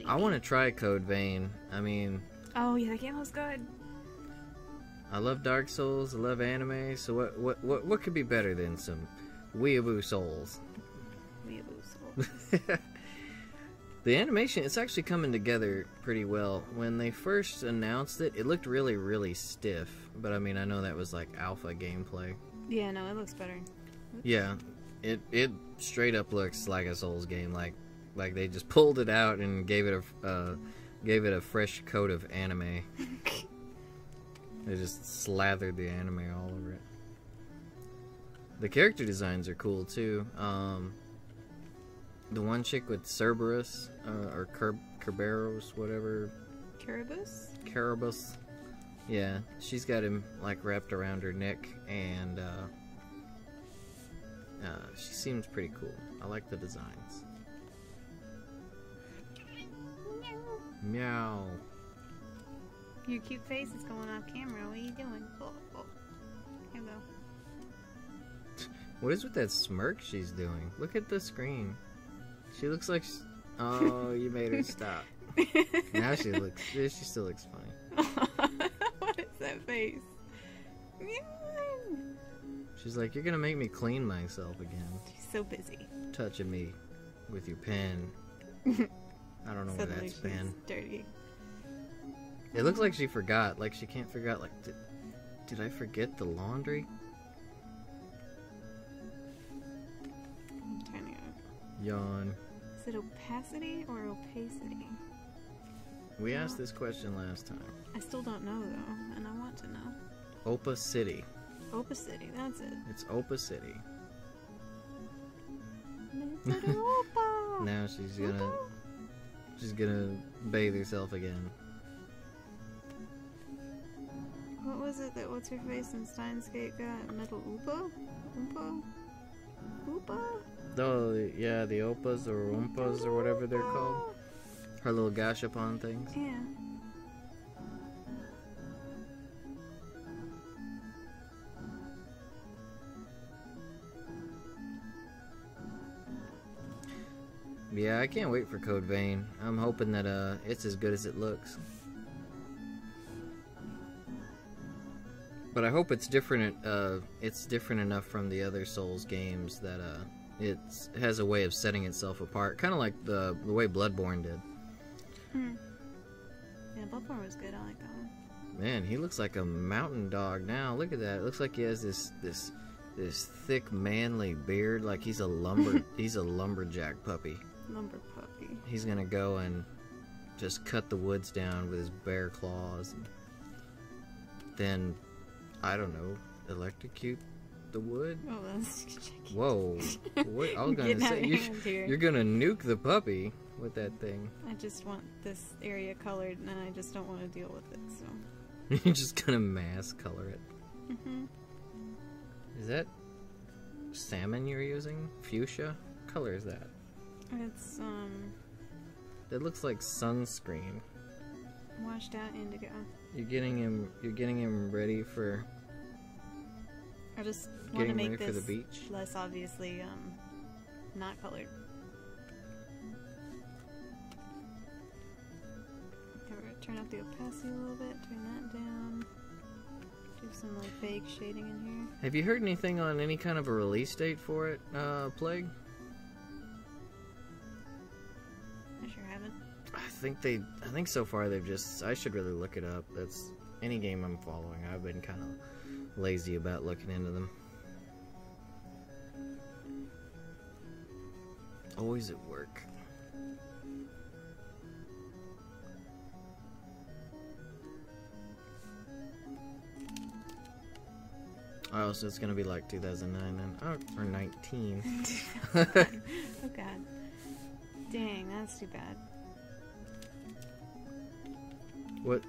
I want to try Code Vein. I mean... Oh yeah, that game was good. I love Dark Souls, I love anime, so what could be better than some Weeaboo Souls? Weeaboo Souls. The animation, it's actually coming together pretty well. When they first announced it, it looked really, really stiff. But I mean, I know that was like alpha gameplay. Yeah, no, it looks better. Oops. Yeah, it straight up looks like a Souls game. Like they just pulled it out and gave it a fresh coat of anime. They just slathered the anime all over it. The character designs are cool too. The one chick with Cerberus, or Kerberos, whatever. Carabus. Yeah, she's got him like wrapped around her neck, and she seems pretty cool. I like the designs. Meow. Your cute face is going off camera. What are you doing? Oh, oh. Hello. What is with that smirk she's doing? Look at the screen. She looks like oh, you made her stop. Now she still looks funny. What is that face? She's like, you're gonna make me clean myself again. She's so busy. Touching me with your pen. I don't know where that's been. Dirty. It looks like she forgot. Like she can't figure out. Like, did I forget the laundry? I'm trying to. Yawn. Is it opacity or opacity? We asked this question last time. I still don't know though, and I want to know. Opacity. Opacity, that's it. It's opacity. Opa. Now she's gonna bathe herself again. What was it that what's her face in Steins Gate got? Metal Oopa? Oompa? Oopa? Oh yeah, the opas or oompas or whatever they're called. Her little gashapon things. Yeah. Yeah, I can't wait for Code Vein. I'm hoping that it's as good as it looks. But I hope it's different. It's different enough from the other Souls games that it has a way of setting itself apart, kind of like the way Bloodborne did. Yeah, Bloodborne was good. I like that one. Man, he looks like a mountain dog now. Look at that. It looks like he has this thick, manly beard, like he's a lumberjack puppy. Lumber puppy. He's gonna go and just cut the woods down with his bare claws. Then, I don't know, electrocute the wood? Oh, that's tricky. Whoa. What? I was gonna say, you're gonna nuke the puppy with that thing. I just want this area colored, and I just don't want to deal with it, so. You're just gonna mass color it. Is that salmon you're using? Fuchsia? What color is that? It's, It looks like sunscreen. washed out indigo. You're getting him ready for I just want to make ready for this the beach. less obviously, not colored. Okay, we're gonna turn up the opacity a little bit, turn that down. Do some like vague shading in here. Have you heard anything on any kind of a release date for it, Plague? I sure haven't. I think so far they've just, I should really look it up. That's any game I'm following. I've been kind of lazy about looking into them. Always at work. Oh, so it's gonna be like 2009 then. Oh, or 19. Oh god. Dang, that's too bad. What?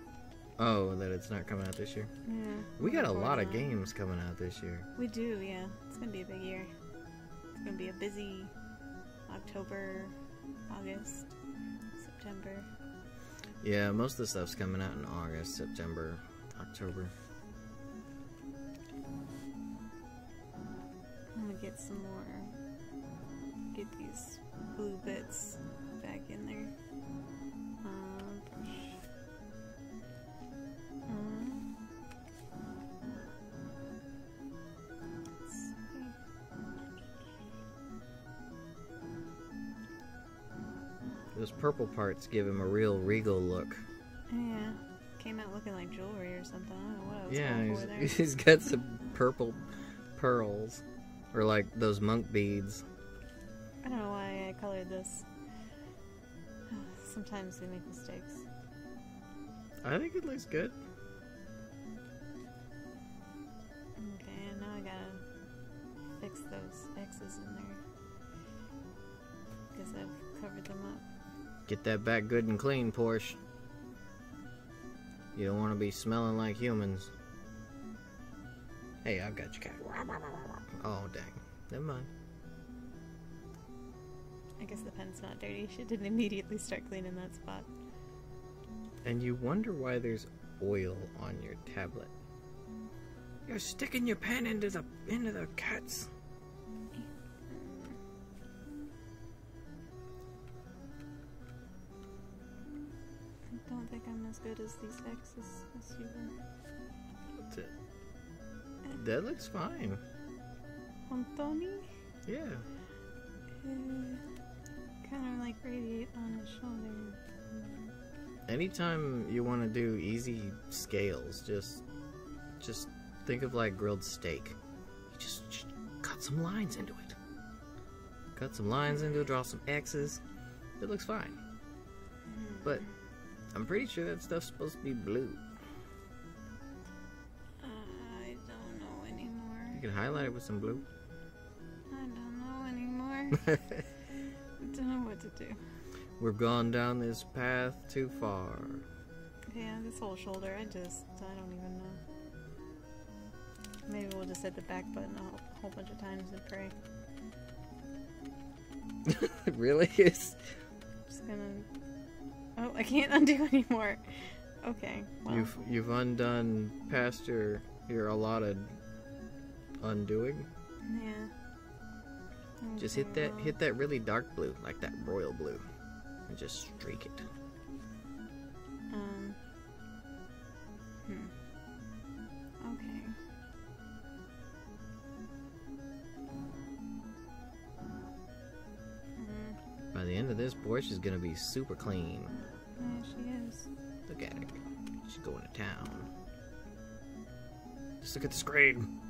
Oh, that it's not coming out this year? Yeah. We got a lot of games coming out this year. We do, yeah. It's gonna be a big year. It's gonna be a busy October, August, September. Yeah, most of the stuff's coming out in August, September, October. I'm gonna get some more. Get these blue bits back in there. Brush. Let's see. Those purple parts give him a real regal look. Yeah. Came out looking like jewelry or something. I don't know what I was going for there. He's got some purple pearls. Or like those monk beads. I don't know why I colored this. Sometimes we make mistakes. I think it looks good. X's in there. Because I've covered them up. Get that back good and clean, Porsche. You don't want to be smelling like humans. Hey, I've got your cat. Oh, dang. Never mind. I guess the pen's not dirty. She didn't immediately start cleaning that spot. And you wonder why there's oil on your tablet. You're sticking your pen into the cats. I don't think I'm as good as these X's as you were. What's it? That looks fine. Antoni? Yeah. Kind of like radiate on his shoulder. Anytime you want to do easy scales, just think of like grilled steak. You just cut some lines into it. Cut some lines into it, draw some X's. It looks fine. But I'm pretty sure that stuff's supposed to be blue. I don't know anymore. You can highlight it with some blue. I don't know anymore. I don't know what to do. We've gone down this path too far. Yeah, this whole shoulder, I don't even know. Maybe we'll just hit the back button a whole bunch of times and pray. It really is. Just gonna... Oh, I can't undo anymore. Okay, well. You've undone past your allotted undoing. Yeah. Just hit that really dark blue, like that royal blue, and just streak it. Okay. By the end of this, Porsche is gonna be super clean. Yeah, she is. Look at her. She's going to town. Just look at the screen.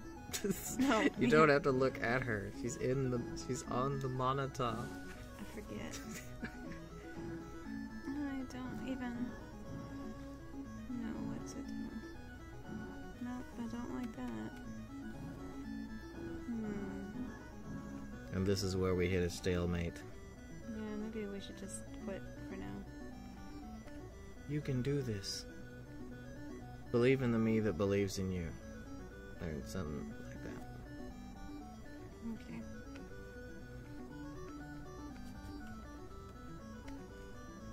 No. You don't have to look at her. She's on the monitor. I forget. I don't even know what to do. Nope, I don't like that. And this is where we hit a stalemate. Yeah, maybe we should just quit for now. You can do this. Believe in the me that believes in you. Or something like that. Okay.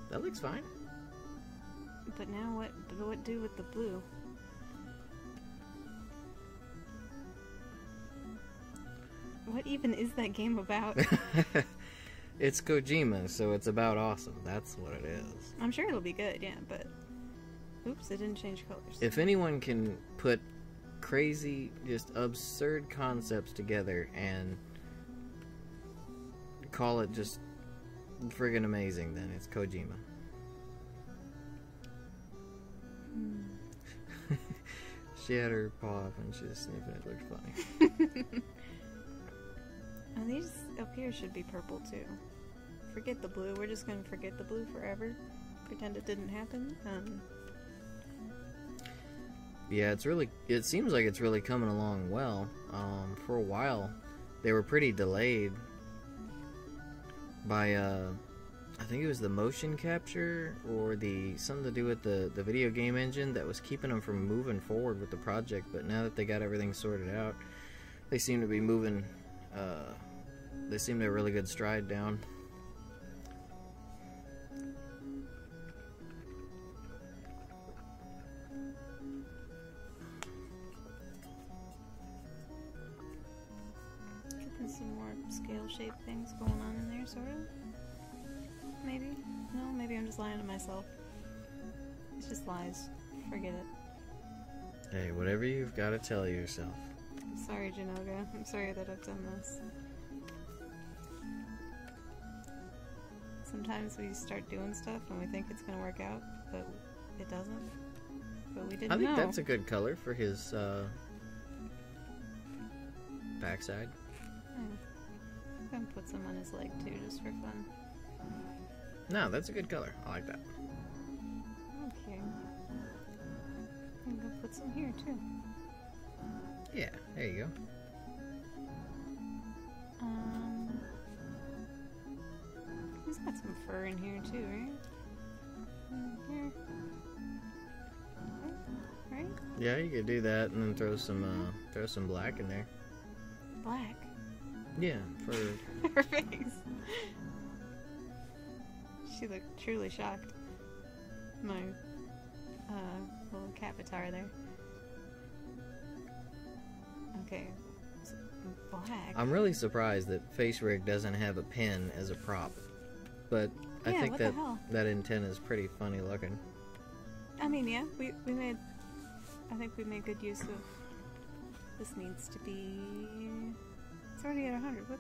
That looks fine. But now what do with the blue? What even is that game about? It's Kojima, so it's about awesome. That's what it is. I'm sure it'll be good, yeah, but... Oops, it didn't change colors. If anyone can put crazy, just absurd concepts together and call it just friggin' amazing, then it's Kojima. She had her paw up and she was sniffing it. Looked funny. And these up here should be purple too. Forget the blue. We're just gonna forget the blue forever. Pretend it didn't happen. Yeah, it seems like it's really coming along well. For a while, they were pretty delayed by, I think it was the motion capture or something to do with the video game engine that was keeping them from moving forward with the project. But now that they got everything sorted out, they seem to be moving, they seem to have a really good stride down. Getting some more scale shape things going on in there, sort of. Maybe? No, maybe I'm just lying to myself. It's just lies. Forget it. Hey, whatever you've got to tell yourself. I'm sorry, Jinouga. I'm sorry that I've done this. Sometimes we start doing stuff and we think it's going to work out, but it doesn't. But we didn't know. I think that's a good color for his backside. I'm going to put some on his leg too, just for fun. No, that's a good color. I like that. Okay. I'm going to put some here too. Yeah, there you go. Got some fur in here too, right? Here. Right? Yeah, you could do that and then throw some black in there. Black. Yeah, for Her face. She looked truly shocked. My little Capitar there. Okay. Black. I'm really surprised that Face Rig doesn't have a pin as a prop. But I Yeah, think what the hell? that antenna is pretty funny looking. I mean, yeah, we made. I think we made good use of. This needs to be. It's already at 100. What?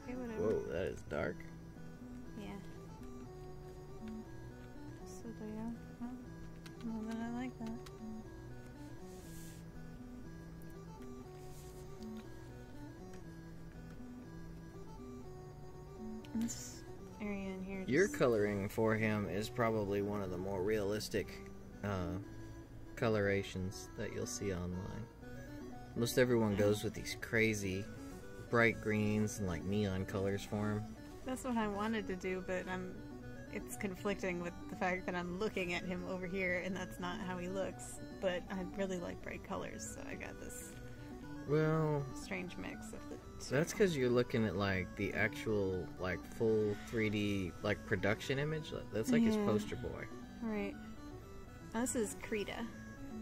Okay, whatever. Whoa, that is dark. Yeah. So yeah. Well, then I like that. This area in here. Your coloring for him is probably one of the more realistic colorations that you'll see online. Most everyone goes with these crazy bright greens and like neon colors for him. That's what I wanted to do, but it's conflicting with the fact that I'm looking at him over here and that's not how he looks. But I really like bright colors, so I got this strange mix of the two. That's because you're looking at like the actual like full 3D like production image. That's like his poster boy. Right. Now, this is Krita.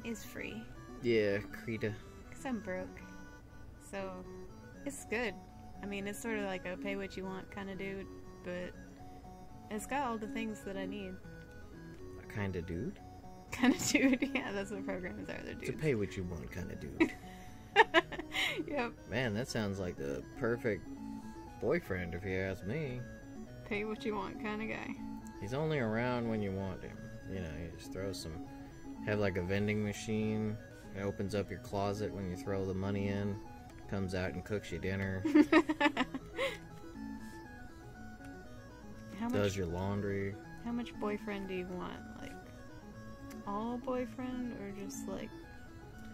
Is free. Yeah, Krita. Because I'm broke. So, it's good. I mean, it's sort of like a pay what you want kind of dude, but it's got all the things that I need. A kind of dude? Kind of dude, yeah, that's what programs are. They're dudes. It's a pay what you want kind of dude. Yep. Man, that sounds like the perfect boyfriend if you ask me. Pay what you want kind of guy. He's only around when you want him. You know, you just throw some... Have like a vending machine. It opens up your closet when you throw the money in. Comes out and cooks you dinner. Does your laundry. How much boyfriend do you want? Like, all boyfriend or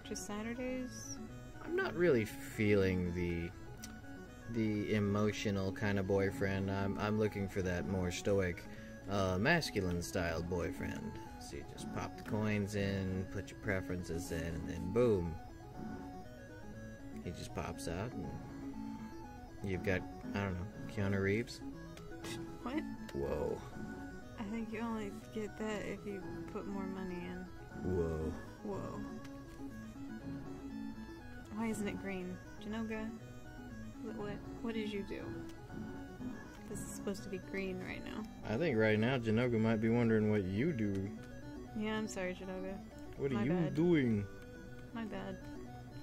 just Saturdays? I'm not really feeling the emotional kind of boyfriend. I'm looking for that more stoic, masculine style boyfriend. So you just pop the coins in, put your preferences in, and then boom. He just pops out and you've got, I don't know, Keanu Reeves? What? Whoa. I think you only get that if you put more money in. Whoa. Whoa. Why isn't it green? Jinouga? What did you do? This is supposed to be green right now. I think right now Jinouga might be wondering what you do. Yeah, I'm sorry, Jinouga. What are My you bad. doing? My bad.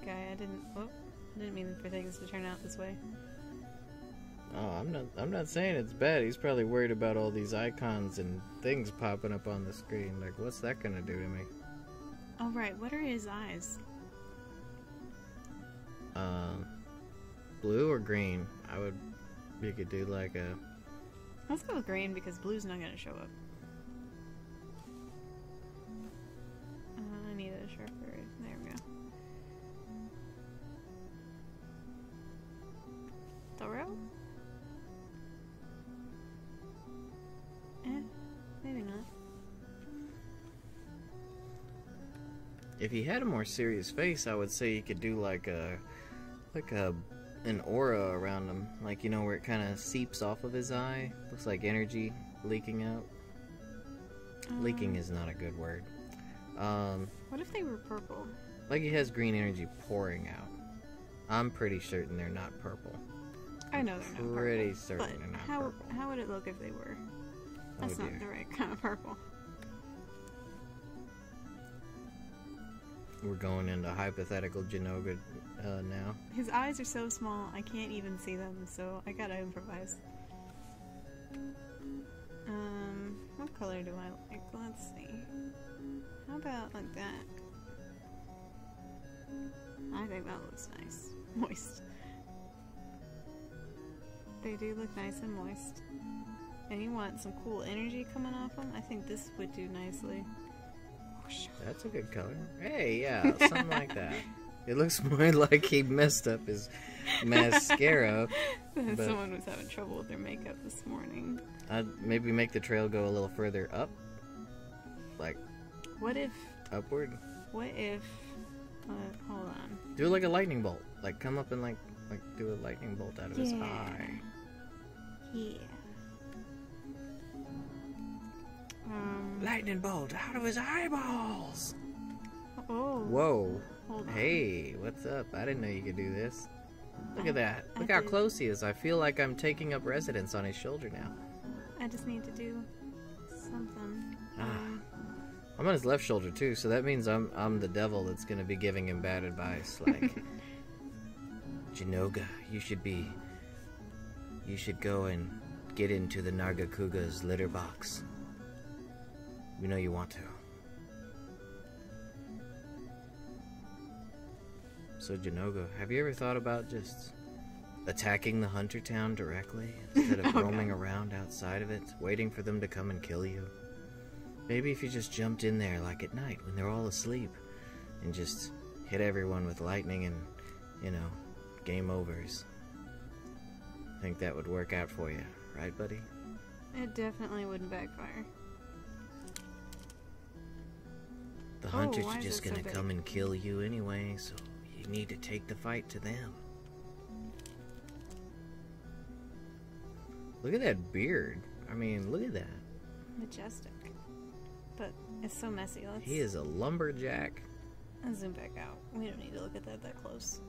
Guy, I didn't mean for things to turn out this way. Oh, I'm not saying it's bad. He's probably worried about all these icons and things popping up on the screen. Like, what's that gonna do to me? Oh, right. What are his eyes? Blue or green? You could do like a... Let's go with green because blue's not gonna show up. I need a sharper. There we go. Thorough? Maybe not. If he had a more serious face, I would say you could do like an aura around him, like, you know, where it kind of seeps off of his eye. Looks like energy leaking out. Leaking is not a good word. What if they were purple? Like he has green energy pouring out. I'm pretty certain they're not purple. I know they're not purple. Pretty certain But they're not how purple. how would it look if they were? That's Oh, not dear. the right kind of purple. We're going into hypothetical Jinouga now. His eyes are so small, I can't even see them, so I gotta improvise. What color do I like? Let's see. How about like that? I think that looks nice. Moist. They do look nice and moist. And you want some cool energy coming off them? I think this would do nicely. That's a good color. Hey, yeah, something like that. It looks more like he messed up his mascara. Someone was having trouble with their makeup this morning. I'd maybe make the trail go a little further up. Like, what if... upward? What if... hold on. Do it like a lightning bolt. Like, come up and like do a lightning bolt out of his eye. Yeah. Lightning bolt out of his eyeballs! Oh. Whoa. Hold on. Hey, what's up? I didn't know you could do this. Look at that. Look how close he is. I feel like I'm taking up residence on his shoulder now. I just need to do something. I'm on his left shoulder too, so that means I'm the devil that's gonna be giving him bad advice. Like, Jinouga, you should go and get into the Nargacuga's litter box. You know you want to. So Jinouga, have you ever thought about just attacking the hunter town directly instead of roaming around outside of it, waiting for them to come and kill you? Maybe if you just jumped in there like at night when they're all asleep and just hit everyone with lightning and, you know, game overs. I think that would work out for you, right, buddy? It definitely wouldn't backfire. The hunters are just gonna come and kill you anyway, so you need to take the fight to them. Look at that beard. I mean, look at that. Majestic. But it's so messy. He is a lumberjack. Let's zoom back out. We don't need to look at that close.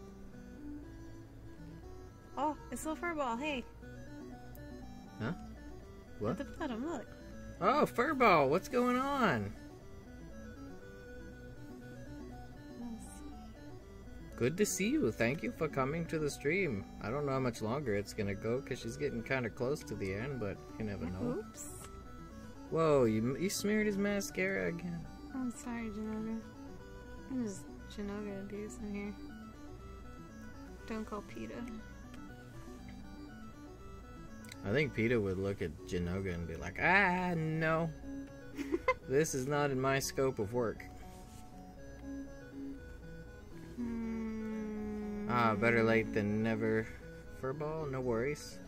Oh, it's a little furball. Hey. Huh? What? At the bottom, look. Oh, furball. What's going on? Good to see you. Thank you for coming to the stream. I don't know how much longer it's gonna go because she's getting kind of close to the end, but you never know. Oops. Whoa, you smeared his mascara again. I'm sorry, Jinouga. There's Jinouga abuse in here. Don't call PETA. I think PETA would look at Jinouga and be like, ah, no. This is not in my scope of work. Better late than never. Furball, no worries.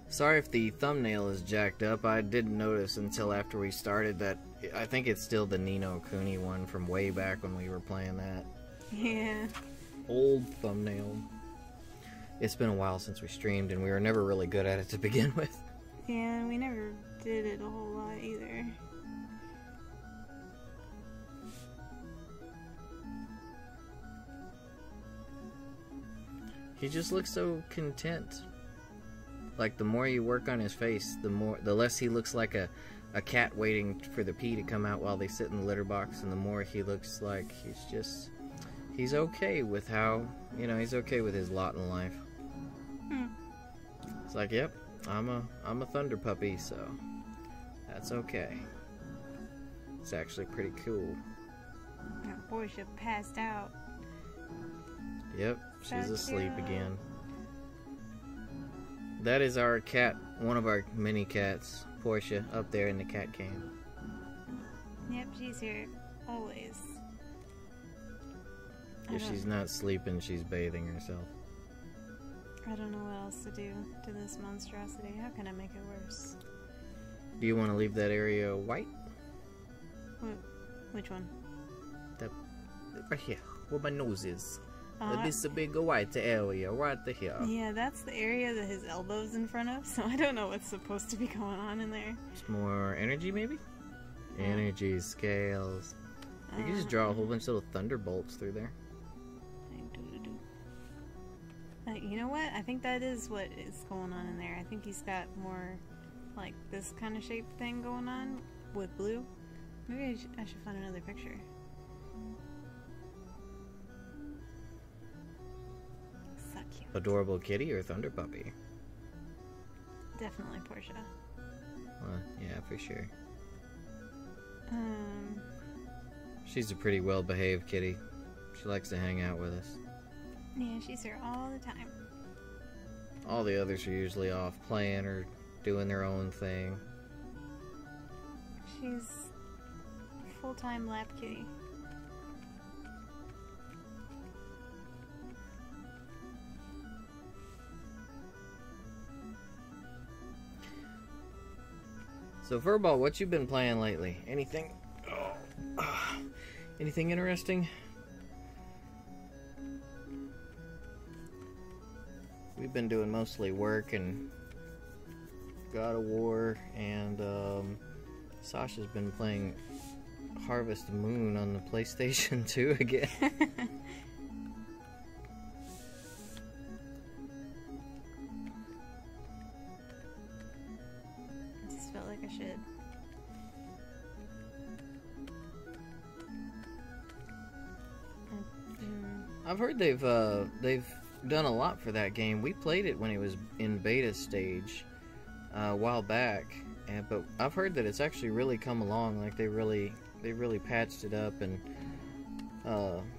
Sorry if the thumbnail is jacked up. I didn't notice until after we started that I think it's still the Nino Kuni one from way back when we were playing that. Yeah. Old thumbnail. It's been a while since we streamed and we were never really good at it to begin with. Yeah, we never did it a whole lot either. He just looks so content. Like, the more you work on his face, the less he looks like a cat waiting for the pee to come out while they sit in the litter box, and the more he looks like he's okay with how, you know, he's okay with his lot in life. It's like, yep, I'm a thunder puppy, so that's okay. It's actually pretty cool. That boy should passed out. Yep, she's asleep again. That is our cat, one of our mini cats, Portia, up there in the cat cave. Yep, she's here always. If she's not sleeping, she's bathing herself. I don't know what else to do to this monstrosity. How can I make it worse? Do you want to leave that area white? Which one? That right here, where my nose is. This big white area right here. Yeah, that's the area that his elbow's in front of, so I don't know what's supposed to be going on in there. It's more energy, maybe? Energy scales. You can just draw a whole bunch of little thunderbolts through there. You know what? I think that is what is going on in there. I think he's got more like this kind of shape thing going on with blue. Maybe I should find another picture. So cute. Adorable kitty or thunder puppy? Definitely Portia. Well, yeah, for sure. She's a pretty well-behaved kitty. She likes to hang out with us. Yeah, she's here all the time. All the others are usually off playing or doing their own thing. She's a full-time lap kitty. So, Furball, what you been playing lately? Anything? Anything interesting? We've been doing mostly work and God of War, and Sasha's been playing Harvest Moon on the PlayStation 2 again. I just felt like I should. I've heard they've done a lot for that game. We played it when it was in beta stage a while back, but I've heard that it's actually really come along. Like they really patched it up and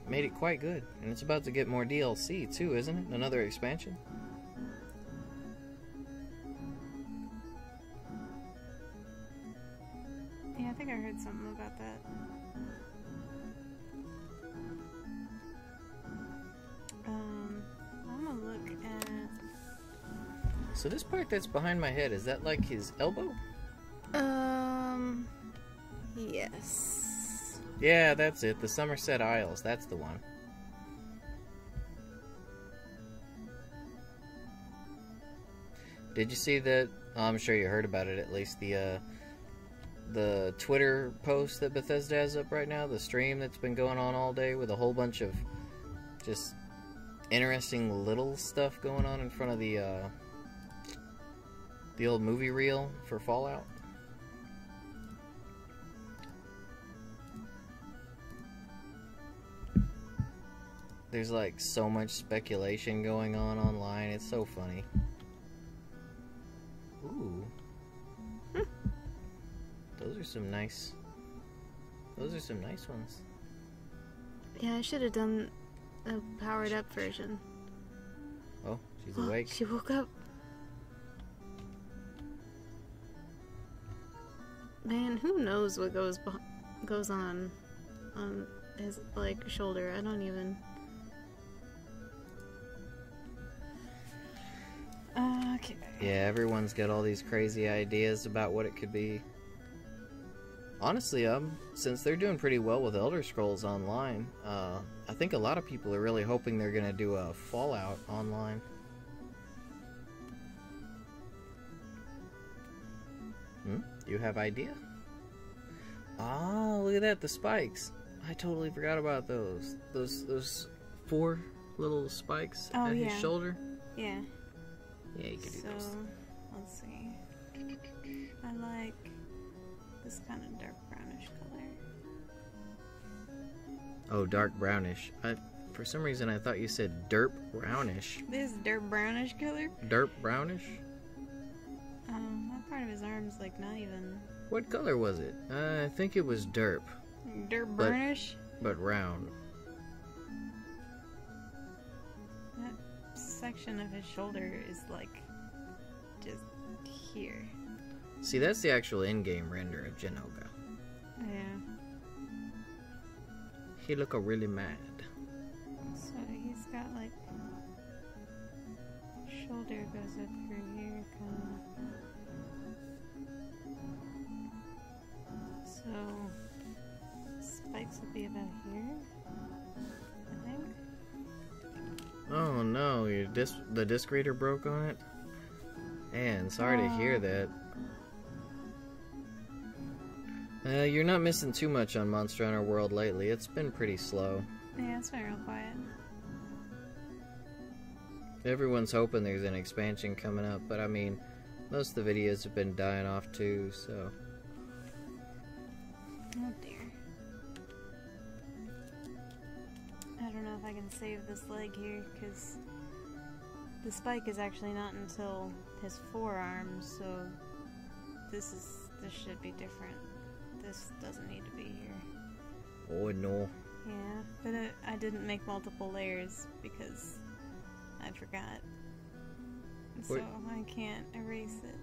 made it quite good. And it's about to get more DLC too, isn't it? Another expansion. Yeah, I think I heard something about that. I'm gonna look at... So this part that's behind my head, is that like his elbow? Yes. Yeah, that's it. The Somerset Isles. That's the one. Did you see that? I'm sure you heard about it at least. The Twitter post that Bethesda has up right now, the stream that's been going on all day with a whole bunch of just interesting little stuff going on in front of the old movie reel for Fallout. There's like so much speculation going on online. It's so funny. Ooh. Those are some nice ones. Yeah, I should have done a powered up version. Oh, she's awake. She woke up. Man, who knows what goes on his like shoulder? I don't even. Okay. Yeah, everyone's got all these crazy ideas about what it could be. Honestly, since they're doing pretty well with Elder Scrolls Online, I think a lot of people are really hoping they're gonna do a Fallout Online. You have idea? Oh, look at that, the spikes. I totally forgot about those. Those 4 little spikes at his shoulder. Yeah. Yeah, you could do those. So, let's see. I like this kind of dark brownish color. Oh, dark brownish. For some reason, I thought you said derp brownish. This dirt brownish color? Derp brownish? That part of his arm's like not even... What color was it? I think it was derp. Dirt brownish? But round. That section of his shoulder is like just here. See, that's the actual in-game render of Jinouga. Yeah. He look really mad. So he's got like shoulder goes up through here, kind of. So spikes would be about here, I think. Oh no, the disc reader broke on it? Man, sorry to hear that. You're not missing too much on Monster Hunter World lately. It's been pretty slow. Yeah, it's been real quiet. Everyone's hoping there's an expansion coming up, but I mean, most of the videos have been dying off too, so... Oh dear. I don't know if I can save this leg here, because the spike is actually not until his forearm, so this should be different. This doesn't need to be here. Oh no. Yeah, but I didn't make multiple layers because I forgot. So I can't erase it.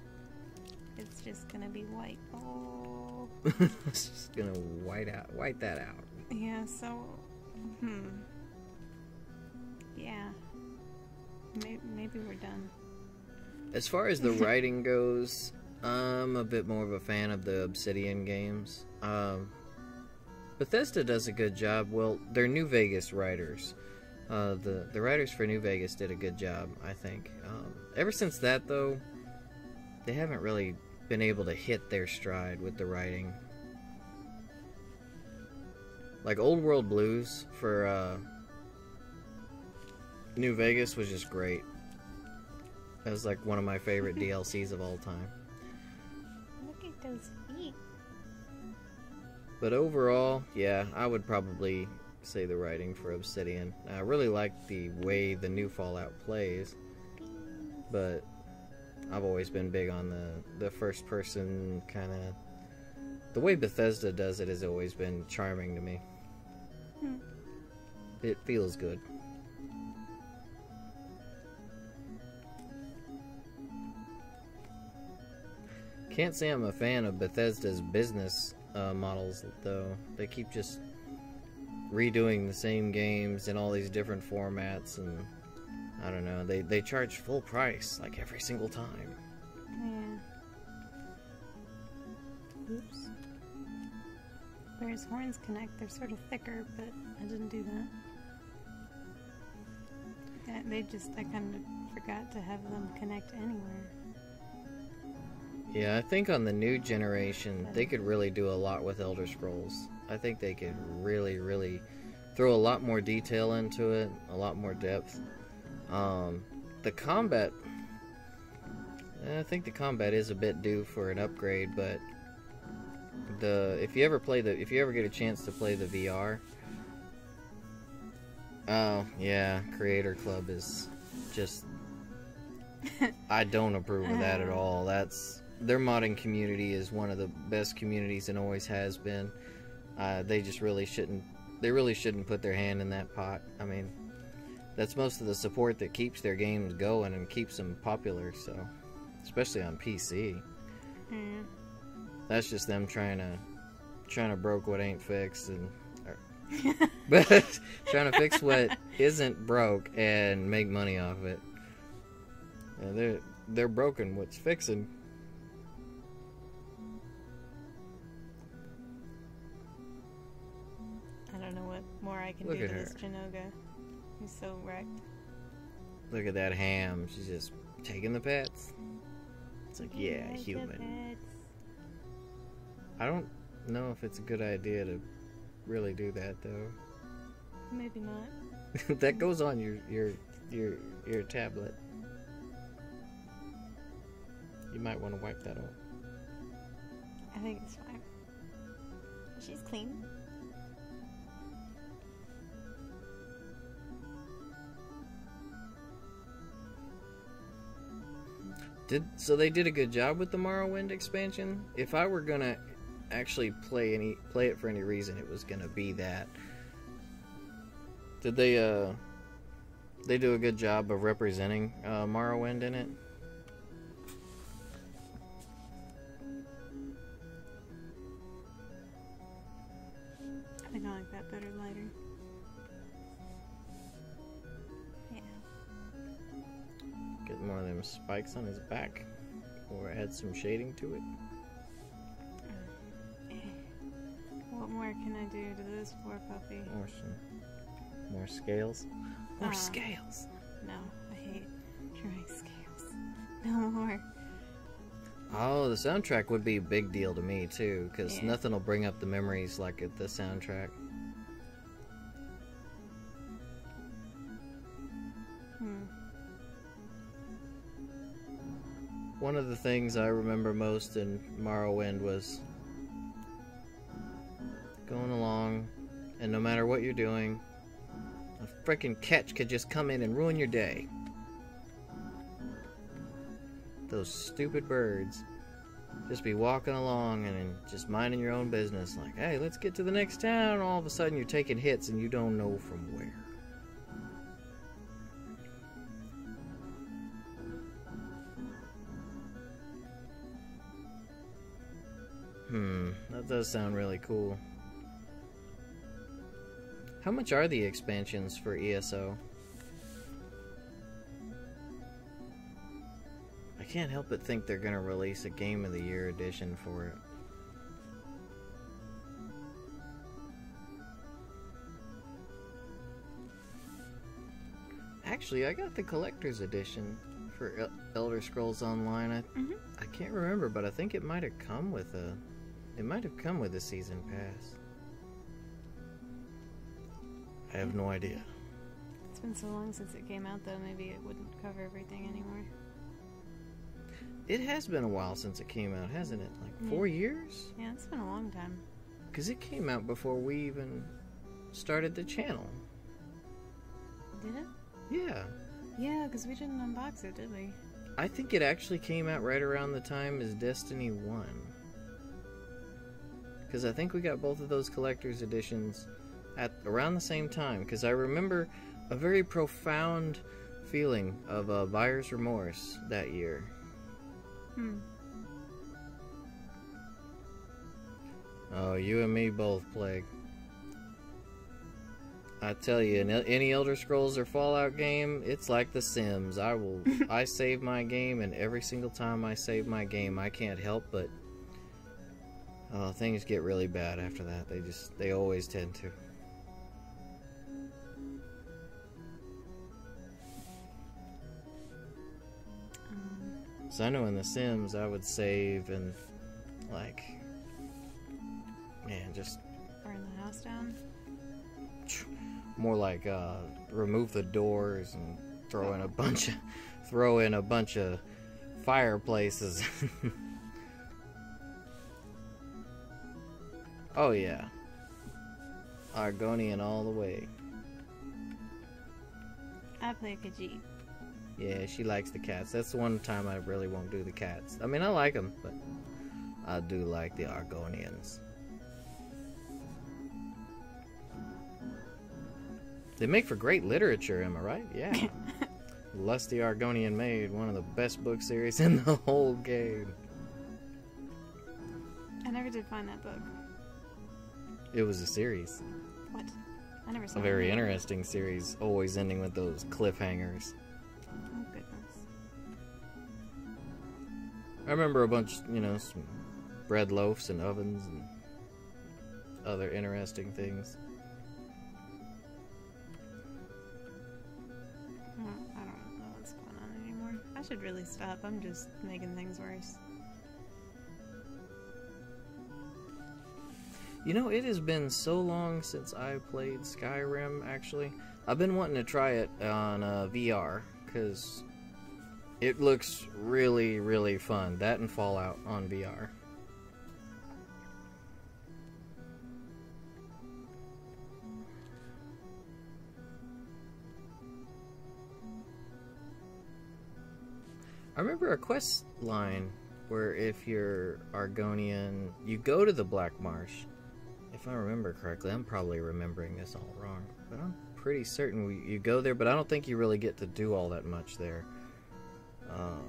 It's just gonna be white. Oh. It's just gonna white that out. Yeah, so yeah. Maybe we're done. As far as the writing goes, I'm a bit more of a fan of the Obsidian games. Bethesda does a good job. Well, they're New Vegas writers. The writers for New Vegas did a good job, I think. Ever since that, though, they haven't really been able to hit their stride with the writing. Like, Old World Blues for New Vegas was just great. That was like one of my favorite DLCs of all time. Look at those feet. But overall, yeah, I would probably say the writing for Obsidian. I really like the way the new Fallout plays, but I've always been big on the first person kind of... The way Bethesda does it has always been charming to me. It feels good. Can't say I'm a fan of Bethesda's business models, though. They keep just redoing the same games in all these different formats, and I don't know, they charge full price like every single time. Yeah. Oops. Whereas horns connect, they're sort of thicker, but I didn't do that. Yeah, I kind of forgot to have them connect anywhere. Yeah, I think on the new generation, they could really do a lot with Elder Scrolls. I think they could really, really throw a lot more detail into it, a lot more depth. The combat, I think the combat is a bit due for an upgrade, but if you ever get a chance to play the VR, oh yeah, Creator Club is just, I don't approve of that at all. Their modding community is one of the best communities and always has been. They just really shouldn't put their hand in that pot. I mean, that's most of the support that keeps their games going and keeps them popular, so, especially on PC. That's just them trying to broke what ain't fixed, and but trying to fix what isn't broke and make money off of it. Yeah, they're broken what's fixing. I don't know what more I can do to this Jinouga. He's so wrecked. Look at that ham. She's just taking the pets. It's like, yeah, human. I don't know if it's a good idea to really do that, though. Maybe not. That goes on your tablet. You might want to wipe that off. I think it's fine. She's clean. So they did a good job with the Morrowind expansion. If I were gonna actually play it for any reason, it was gonna be that. Did they do a good job of representing Morrowind in it? I think I like that better lighter. Get more of them spikes on his back, or add some shading to it. What more can I do to this poor puppy? Or some more scales. More scales. No, I hate drawing scales. No more. Oh, the soundtrack would be a big deal to me too, because nothing will bring up the memories like the soundtrack. One of the things I remember most in Morrowind was going along, and no matter what you're doing, a frickin' catch could just come in and ruin your day. Those stupid birds. Just be walking along and just minding your own business, like, hey, let's get to the next town, and all of a sudden you're taking hits and you don't know from where. That does sound really cool. How much are the expansions for ESO? Like, can't help but think they're gonna release a Game of the Year edition for it. Actually, I got the collector's edition for Elder Scrolls Online. I can't remember, but I think it might have come with a season pass. I have no idea. It's been so long since it came out, though. Maybe it wouldn't cover everything anymore. It has been a while since it came out, hasn't it? Like 4 years? Yeah, it's been a long time. Because it came out before we even started the channel. Did it? Yeah. Yeah, because we didn't unbox it, did we? I think it actually came out right around the time as Destiny 1. Because I think we got both of those collector's editions at around the same time. Because I remember a very profound feeling of buyer's remorse that year. Oh, you and me both, Plague. I tell you, in any Elder Scrolls or Fallout game, it's like The Sims. I save my game, and every single time I save my game, I can't help but things get really bad after that. They always tend to. So I know in The Sims, I would save and, like, man, just burn the house down. More like remove the doors and throw in a bunch of fireplaces. Oh yeah, Argonian all the way. I play Khajiit. Yeah, she likes the cats. That's the one time I really won't do the cats. I mean, I like them, but I do like the Argonians. They make for great literature, am I right? Yeah. Lusty Argonian Maid, one of the best book series in the whole game. I never did find that book. It was a series. What? I never saw A very interesting series, always ending with those cliffhangers. Oh, goodness. I remember a bunch, some bread loaves and ovens and other interesting things. I don't know what's going on anymore. I should really stop. I'm just making things worse. It has been so long since I played Skyrim, actually. I've been wanting to try it on VR, because it looks really, really fun. That and Fallout on VR. I remember a quest line where if you're Argonian, you go to the Black Marsh. If I remember correctly, I'm probably remembering this all wrong, but I'm pretty certain you go there, but I don't think you really get to do all that much there. I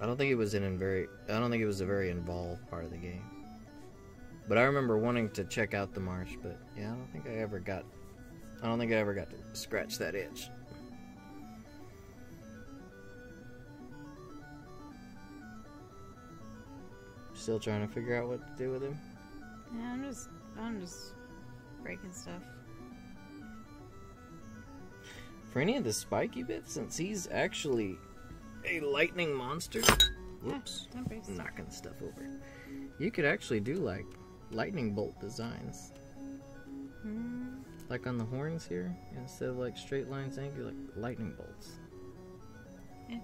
don't think it was a very involved part of the game. But I remember wanting to check out the marsh, but yeah, I don't think I ever got to scratch that itch. Still trying to figure out what to do with him? Yeah, I'm just breaking stuff. For any of the spiky bits, since he's actually a lightning monster. Whoops. Yeah, don't break stuff. Knocking stuff over. You could actually do like lightning bolt designs. Like on the horns here, instead of like straight lines, I think you like lightning bolts. Yeah.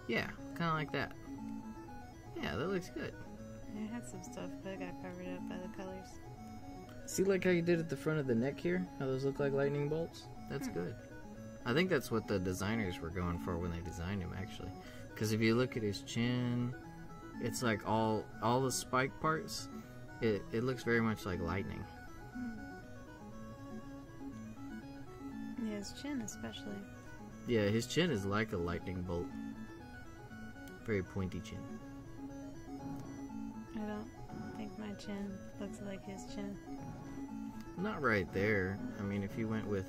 Yeah, kind of like that. Yeah, that looks good. I had some stuff, but it got covered up by the colors. See, like how you did at the front of the neck here? How those look like lightning bolts? That's good. I think that's what the designers were going for when they designed him, actually. Because if you look at his chin, it's like all the spike parts. It looks very much like lightning. Yeah, his chin especially. Yeah, his chin is like a lightning bolt. Very pointy chin. I don't think my chin looks like his chin. Not right there. I mean, if you went with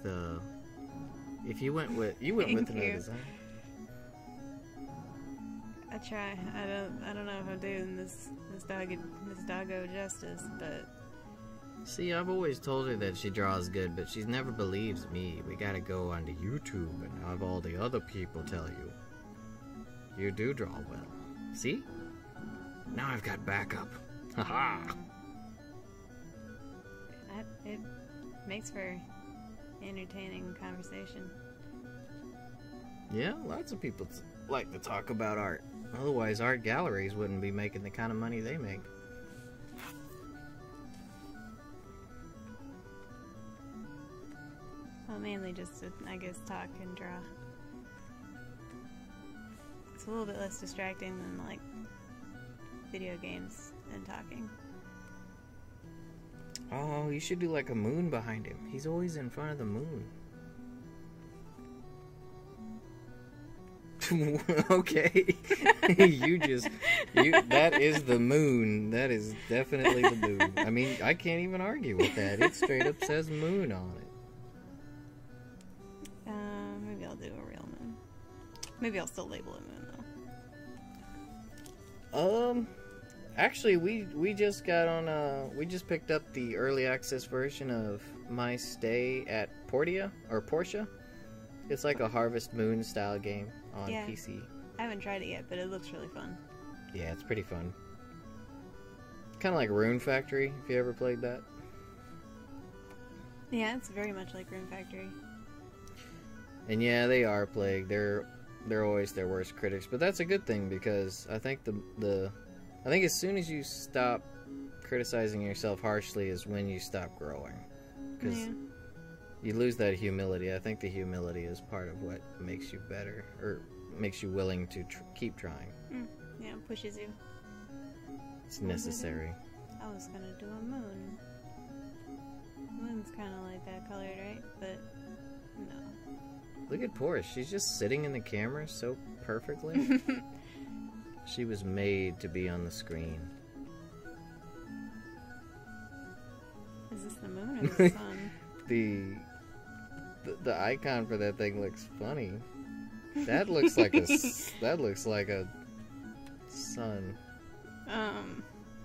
you went with another design. I try. I don't know if I'm doing this doggo justice, but See, I've always told her that she draws good, but she never believes me. We gotta go onto YouTube and have all the other people tell you. You do draw well. See? Now I've got backup. Haha! it makes for entertaining conversation. Yeah, lots of people like to talk about art. Otherwise, art galleries wouldn't be making the kind of money they make. Well, mainly just to, I guess, talk and draw. It's a little bit less distracting than, like, video games and talking. Oh, you should do like a moon behind him. He's always in front of the moon. Okay. That is the moon. That is definitely the moon. I mean, I can't even argue with that. It straight up says moon on it. Maybe I'll do a real moon. Maybe I'll still label it moon, though. Actually, we just got on, we just picked up the early access version of My Stay at Portia. It's like a Harvest Moon style game on PC. I haven't tried it yet, but it looks really fun. Yeah, it's pretty fun. Kind of like Rune Factory, if you ever played that. Yeah, it's very much like Rune Factory. And yeah, they are plagued. They're always their worst critics, but that's a good thing because I think I think as soon as you stop criticizing yourself harshly is when you stop growing. Because you lose that humility. I think the humility is part of what makes you better, or makes you willing to keep trying. Yeah, it pushes you. It's necessary. I was gonna do a moon. Moon's kind of like that colored, right? But no. Look at Porsche. She's just sitting in the camera so perfectly. She was made to be on the screen. Is this the moon or the sun? The icon for that thing looks funny. That looks like a sun.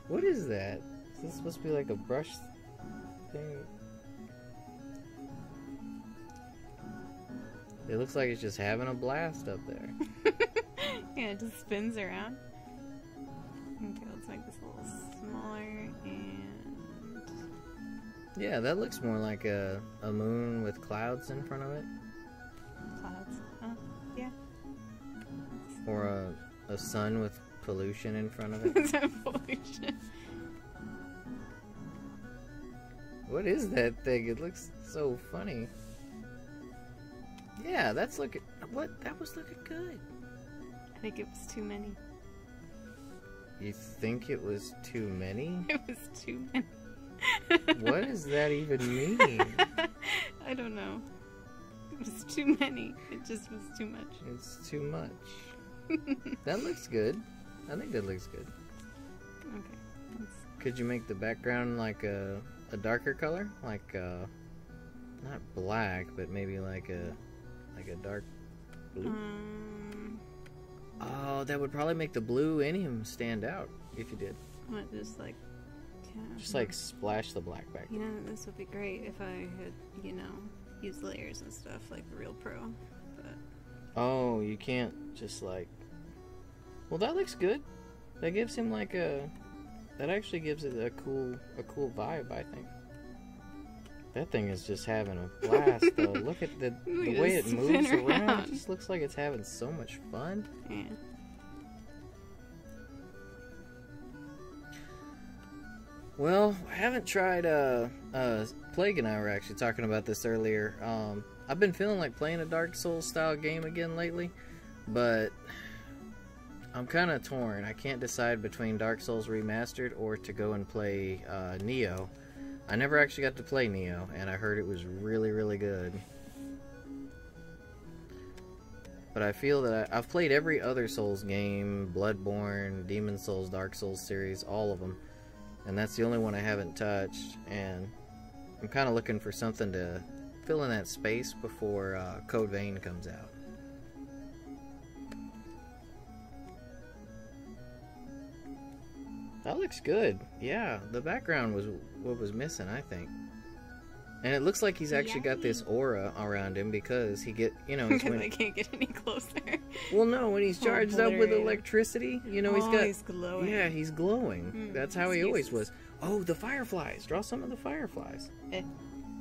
What is that? Is this supposed to be like a brush thing? It looks like it's just having a blast up there. Yeah, it just spins around. Okay, let's make this a little smaller and... Yeah, that looks more like a moon with clouds in front of it. Clouds? Oh, yeah. Or a sun with pollution in front of it. Pollution. What is that thing? It looks so funny. Yeah, that's looking... What? That was looking good. I think it was too many. You think it was too many? It was too many. What does that even mean? I don't know. It was too many. It just was too much. It's too much. That looks good. I think that looks good. Okay. Could you make the background like a darker color? Like, not black, but maybe like a dark blue? Oh, that would probably make the blue in him stand out if you did. What, just like... Just like splash the black back. You know, this would be great if I had, you know, used layers and stuff like the real pro, but... Oh, you can't just like... Well, that looks good. That gives him like a... That actually gives it a cool vibe, I think. That thing is just having a blast, though. Look at the way it moves around. It just looks like it's having so much fun. Yeah. Well, I haven't tried, Plague and I were actually talking about this earlier. I've been feeling like playing a Dark Souls style game again lately, but I'm kind of torn. I can't decide between Dark Souls Remastered or to go and play, Neo. I never actually got to play Neo, and I heard it was really, really good. But I feel that I've played every other Souls game, Bloodborne, Demon Souls, Dark Souls series, all of them. And that's the only one I haven't touched, and I'm kind of looking for something to fill in that space before Code Vein comes out. That looks good. Yeah, the background was what was missing, I think. And it looks like he's actually got this aura around him because he get, you know, he's Because I can't get any closer. Well, no, when he's charged up with electricity, you know, he's glowing. Yeah, he's glowing. That's how he always was. Oh, the fireflies! Draw some of the fireflies.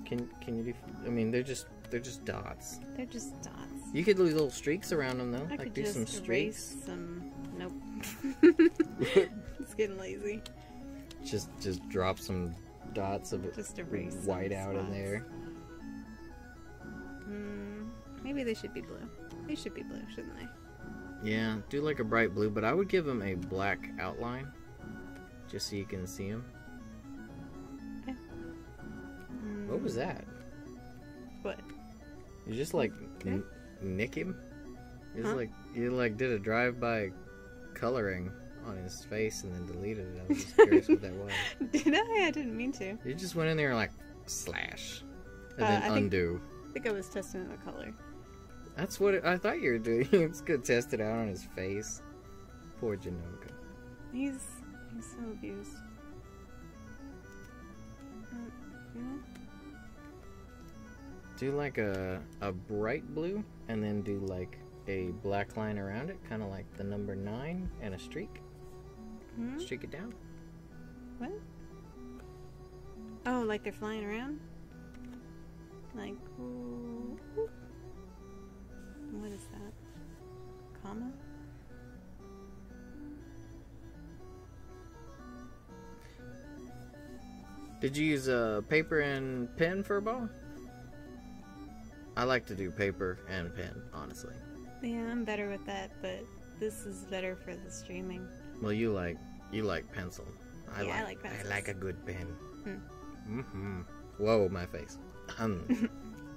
Can you do? I mean, they're just dots. They're just dots. You could do little streaks around them though. I like could do just some streaks. Nope. It's getting lazy. Just drop some dots of Just erase white out in there. Maybe they should be blue. They should be blue, shouldn't they? Yeah, do like a bright blue, but I would give them a black outline, just so you can see them. Okay. What was that? What? You just like nick him? You like did a drive-by coloring on his face and then deleted it. I was just curious what that was. Did I? I didn't mean to. You just went in there and like slash and then undo. I think I was testing the color. That's what I thought you were doing. It's good to test it out on his face. Poor Jinouga. He's so abused. Do like a bright blue and then do like a black line around it, kind of like the number 9 and a streak. Streak it down. What? Oh, like they're flying around? Like, ooh. What is that? Comma? Did you use a paper and pen for a ball? I like to do paper and pen, honestly. Yeah, I'm better with that, but this is better for the streaming. Well, you like pencil. I like pencils. I like a good pen. Whoa, my face.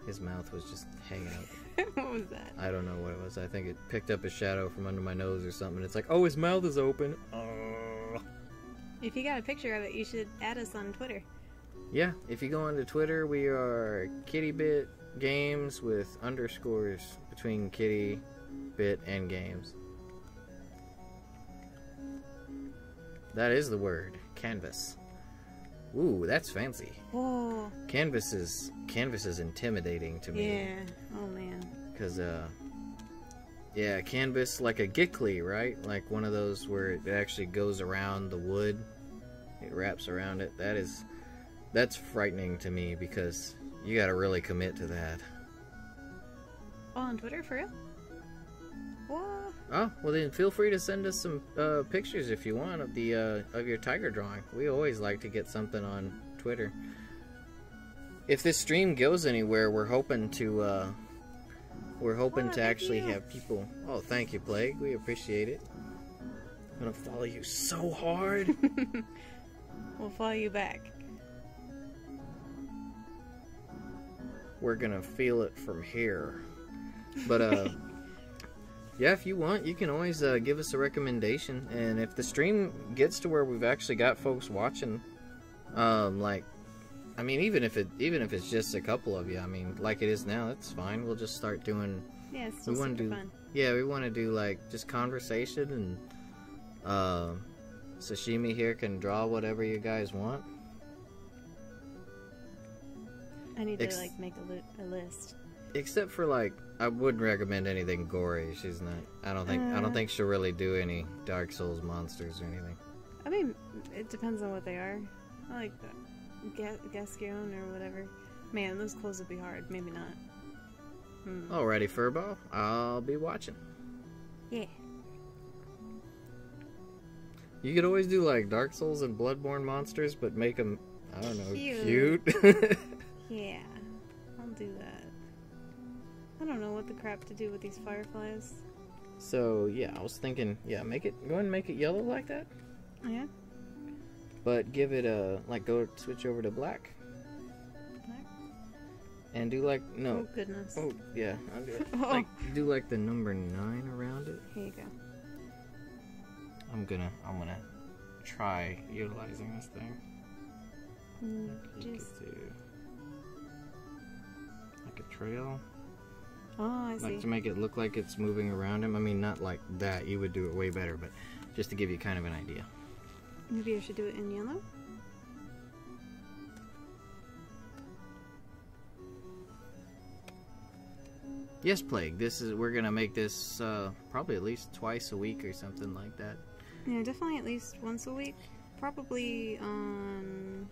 His mouth was just hanging out. What was that? I don't know what it was. I think it picked up a shadow from under my nose or something. It's like, oh, his mouth is open. If you got a picture of it, you should add us on Twitter. Yeah, if you go onto Twitter, we are KittyBit Games with underscores between Kitty, Bit, and Games. That is the word. Canvas. Ooh, that's fancy. Oh. Canvas is intimidating to me. Yeah. Oh man. Cause yeah, canvas like a gickly, right? Like one of those where it actually goes around the wood. It wraps around it. That's frightening to me because you gotta really commit to that. Oh, on Twitter for real? What? Oh, well then feel free to send us some pictures if you want of the of your tiger drawing. We always like to get something on Twitter. If this stream goes anywhere, we're hoping to actually have people. Oh, thank you, Plague. We appreciate it. I'm gonna follow you so hard. We'll follow you back. We're gonna feel it from here. But yeah, if you want, you can always give us a recommendation, and if the stream gets to where we've actually got folks watching, like, I mean, even if it's just a couple of you, I mean, like it is now, that's fine. We'll just start doing. Yeah, it's still super fun. Yeah, we want to do like just conversation, and Sashimi here can draw whatever you guys want. I need to like make a list. Except for like, I wouldn't recommend anything gory. She's not. I don't think she'll really do any Dark Souls monsters or anything. I mean, it depends on what they are. I like Gascon or whatever. Man, those clothes would be hard. Maybe not. Alrighty, Furball. I'll be watching. Yeah. You could always do like Dark Souls and Bloodborne monsters, but make them, I don't know, cute. Yeah, I'll do that. I don't know what the crap to do with these fireflies. So yeah, I was thinking, yeah, go ahead and make it yellow like that. Yeah. But give it a switch over to black. Black. And do like Oh goodness. Oh yeah, I'll do it. Like do like the number 9 around it. Here you go. I'm gonna try utilizing this thing. Just like a trail. Oh, I see. Like to make it look like it's moving around him. I mean, not like that. You would do it way better, but just to give you kind of an idea. Maybe I should do it in yellow? Yes, Plague. We're gonna make this probably at least twice a week or something like that. Yeah, definitely at least once a week. Probably on...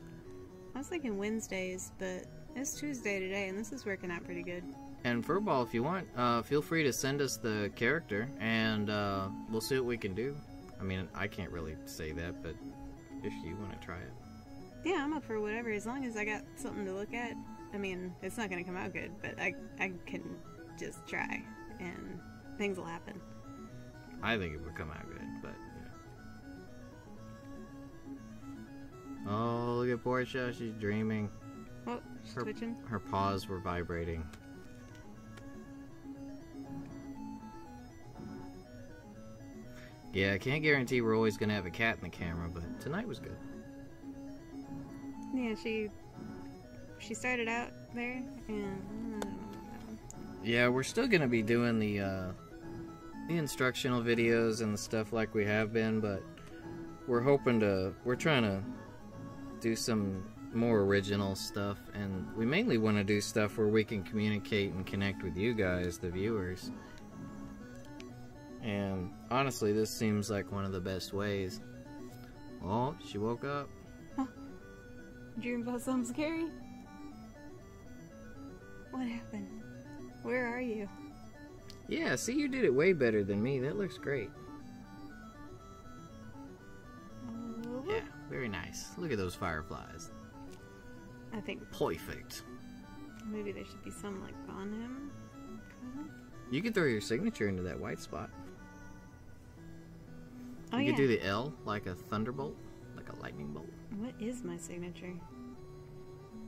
I was thinking Wednesdays, but it's Tuesday today, and this is working out pretty good. And Furball, if you want, feel free to send us the character, and we'll see what we can do. I mean, I can't really say that, but if you want to try it. Yeah, I'm up for whatever, as long as I got something to look at. I mean, it's not going to come out good, but I can just try, and things will happen. I think it would come out good, but, you know. Oh, look at Portia, she's dreaming. Oh, she's twitching. Her paws were vibrating. Yeah, I can't guarantee we're always going to have a cat in the camera, but tonight was good. Yeah, she started out there, and... Yeah, we're still going to be doing the instructional videos and the stuff like we have been, but we're trying to do some more original stuff, and we mainly want to do stuff where we can communicate and connect with you guys, the viewers. And honestly, this seems like one of the best ways. Oh, she woke up. Huh. Dream about something scary? What happened? Where are you? Yeah, see, you did it way better than me. That looks great. Yeah, very nice. Look at those fireflies. I think perfect. Maybe there should be some like on him. You could throw your signature into that white spot. Oh, you could do the L like a thunderbolt, like a lightning bolt. What is my signature?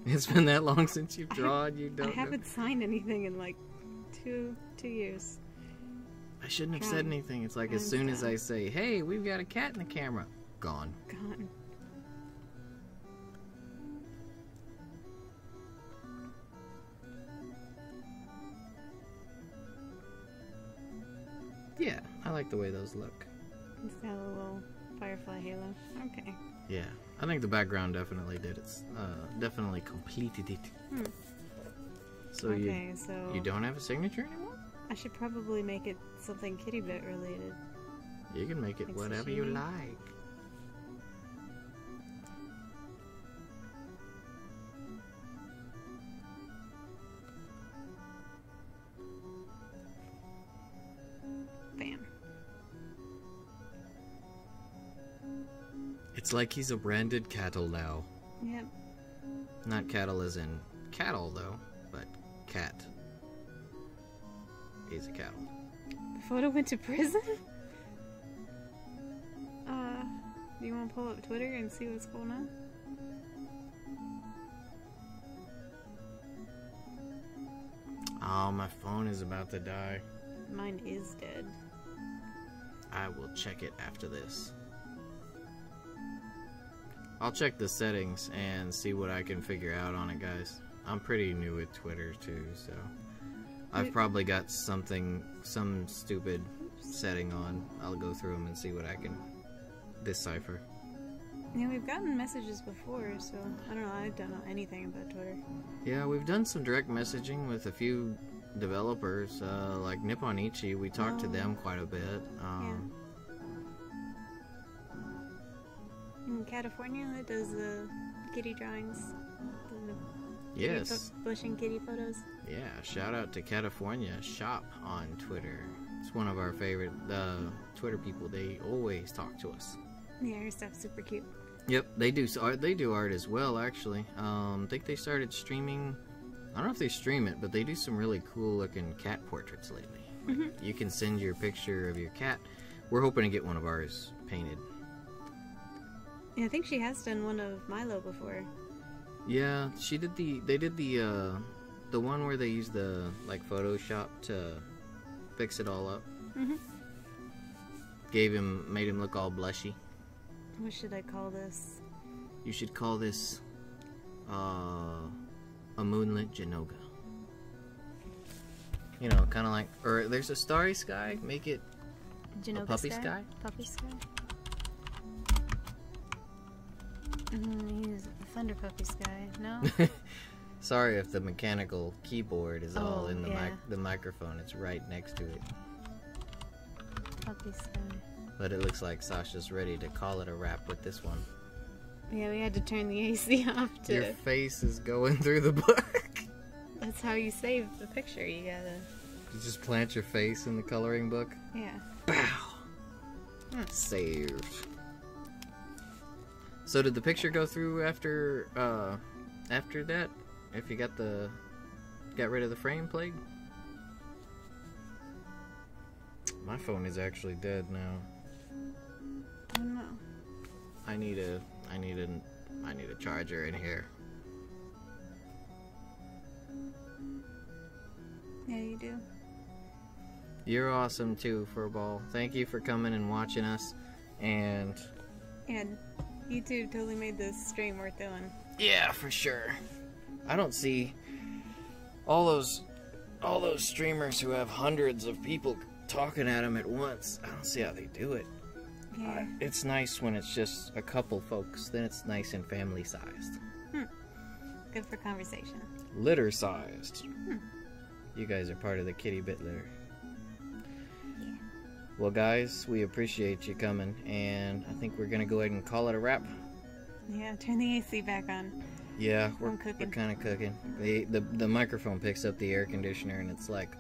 It's been that long since you've drawn. You don't. I haven't signed anything in like two years. I shouldn't have said anything. It's like as soon as I say, "Hey, we've got a cat in the camera," gone. Gone. Yeah, I like the way those look. It's got a little firefly halo. Okay. Yeah, I think the background definitely did it. Definitely completed it. So okay, you don't have a signature anymore? I should probably make it something kitty bit related. You can make it like whatever Sashimi. You like. Bam. It's like he's a branded cattle now. Yep. Not cattle as in cattle, though, but cat is a cattle. The photo went to prison? Do you want to pull up Twitter and see what's going on? Oh, my phone is about to die. Mine is dead. I will check it after this. I'll check the settings and see what I can figure out on it, guys. I'm pretty new at Twitter, too, so... I've probably got some stupid setting on. I'll go through them and see what I can decipher. Yeah, we've gotten messages before, so... I don't know, I don't know anything about Twitter. Yeah, we've done some direct messaging with a few developers, like Nipponichi. We talked to them quite a bit. Yeah. In California, that does the kitty drawings. Yes. Bush and kitty photos. Yeah, shout out to California Shop on Twitter. It's one of our favorite Twitter people. They always talk to us. Yeah, her stuff's super cute. Yep, they do art as well, actually. I think they started streaming. I don't know if they stream it, but they do some really cool looking cat portraits lately. Like, you can send your picture of your cat. We're hoping to get one of ours painted. Yeah, I think she has done one of Milo before. Yeah, she did they did the one where they used the like Photoshop to fix it all up. Made him look all blushy. What should I call this? You should call this a moonlit Jinouga. You know, kind of like, or there's a starry sky. Make it Jinouga a puppy sky. Puppy sky. He's the Thunder Puppies guy, no? Sorry if the mechanical keyboard is all in the yeah. the microphone. It's right next to it. Puppies guy. But it looks like Sasha's ready to call it a wrap with this one. Yeah, we had to turn the AC off to... Your face is going through the book. That's how you save the picture, you gotta... You just plant your face in the coloring book? Yeah. Bow! Saved. So did the picture go through after that? If you got rid of the frame plague? My phone is actually dead now. Oh no. I need a charger in here. Yeah, you do. You're awesome too, Furball. Thank you for coming and watching us. And YouTube totally made this stream worth doing. yeah, for sure. I don't see all those streamers who have hundreds of people talking at them at once. I don't see how they do it. Yeah. It's nice when it's just a couple folks. Then it's nice and family sized. Good for conversation. Litter sized. You guys are part of the kitty bit litter. Yeah. Well, guys, we appreciate you coming, and I think we're gonna go ahead and call it a wrap. Yeah, turn the AC back on. Yeah, we're cooking. kind of cooking. The microphone picks up the air conditioner, and it's like,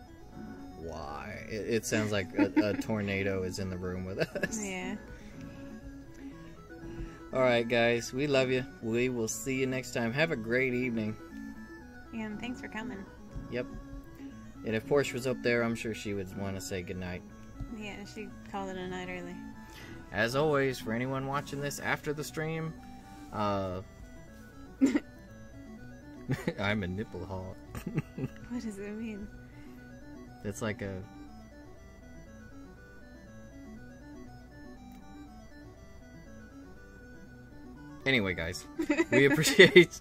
why? It sounds like a tornado is in the room with us. Yeah. All right, guys, we love you. We will see you next time. Have a great evening. Yeah, and thanks for coming. Yep. And if Porsche was up there, I'm sure she would want to say goodnight. Yeah, she called it a night early. As always, for anyone watching this after the stream, I'm a nipple hog. What does it mean? It's like a... Anyway, guys, we appreciate,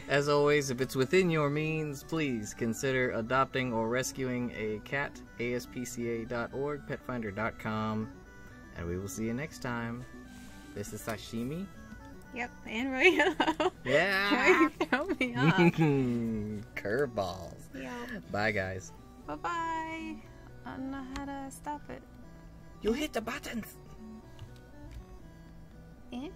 as always, if it's within your means, please consider adopting or rescuing a cat. ASPCA.org, petfinder.com, and we will see you next time. This is Sashimi. Yep, and Royal. Yeah! Why you throw me off? Curveballs. Yep. Bye, guys. Bye-bye. I don't know how to stop it. You hit the buttons! Eh?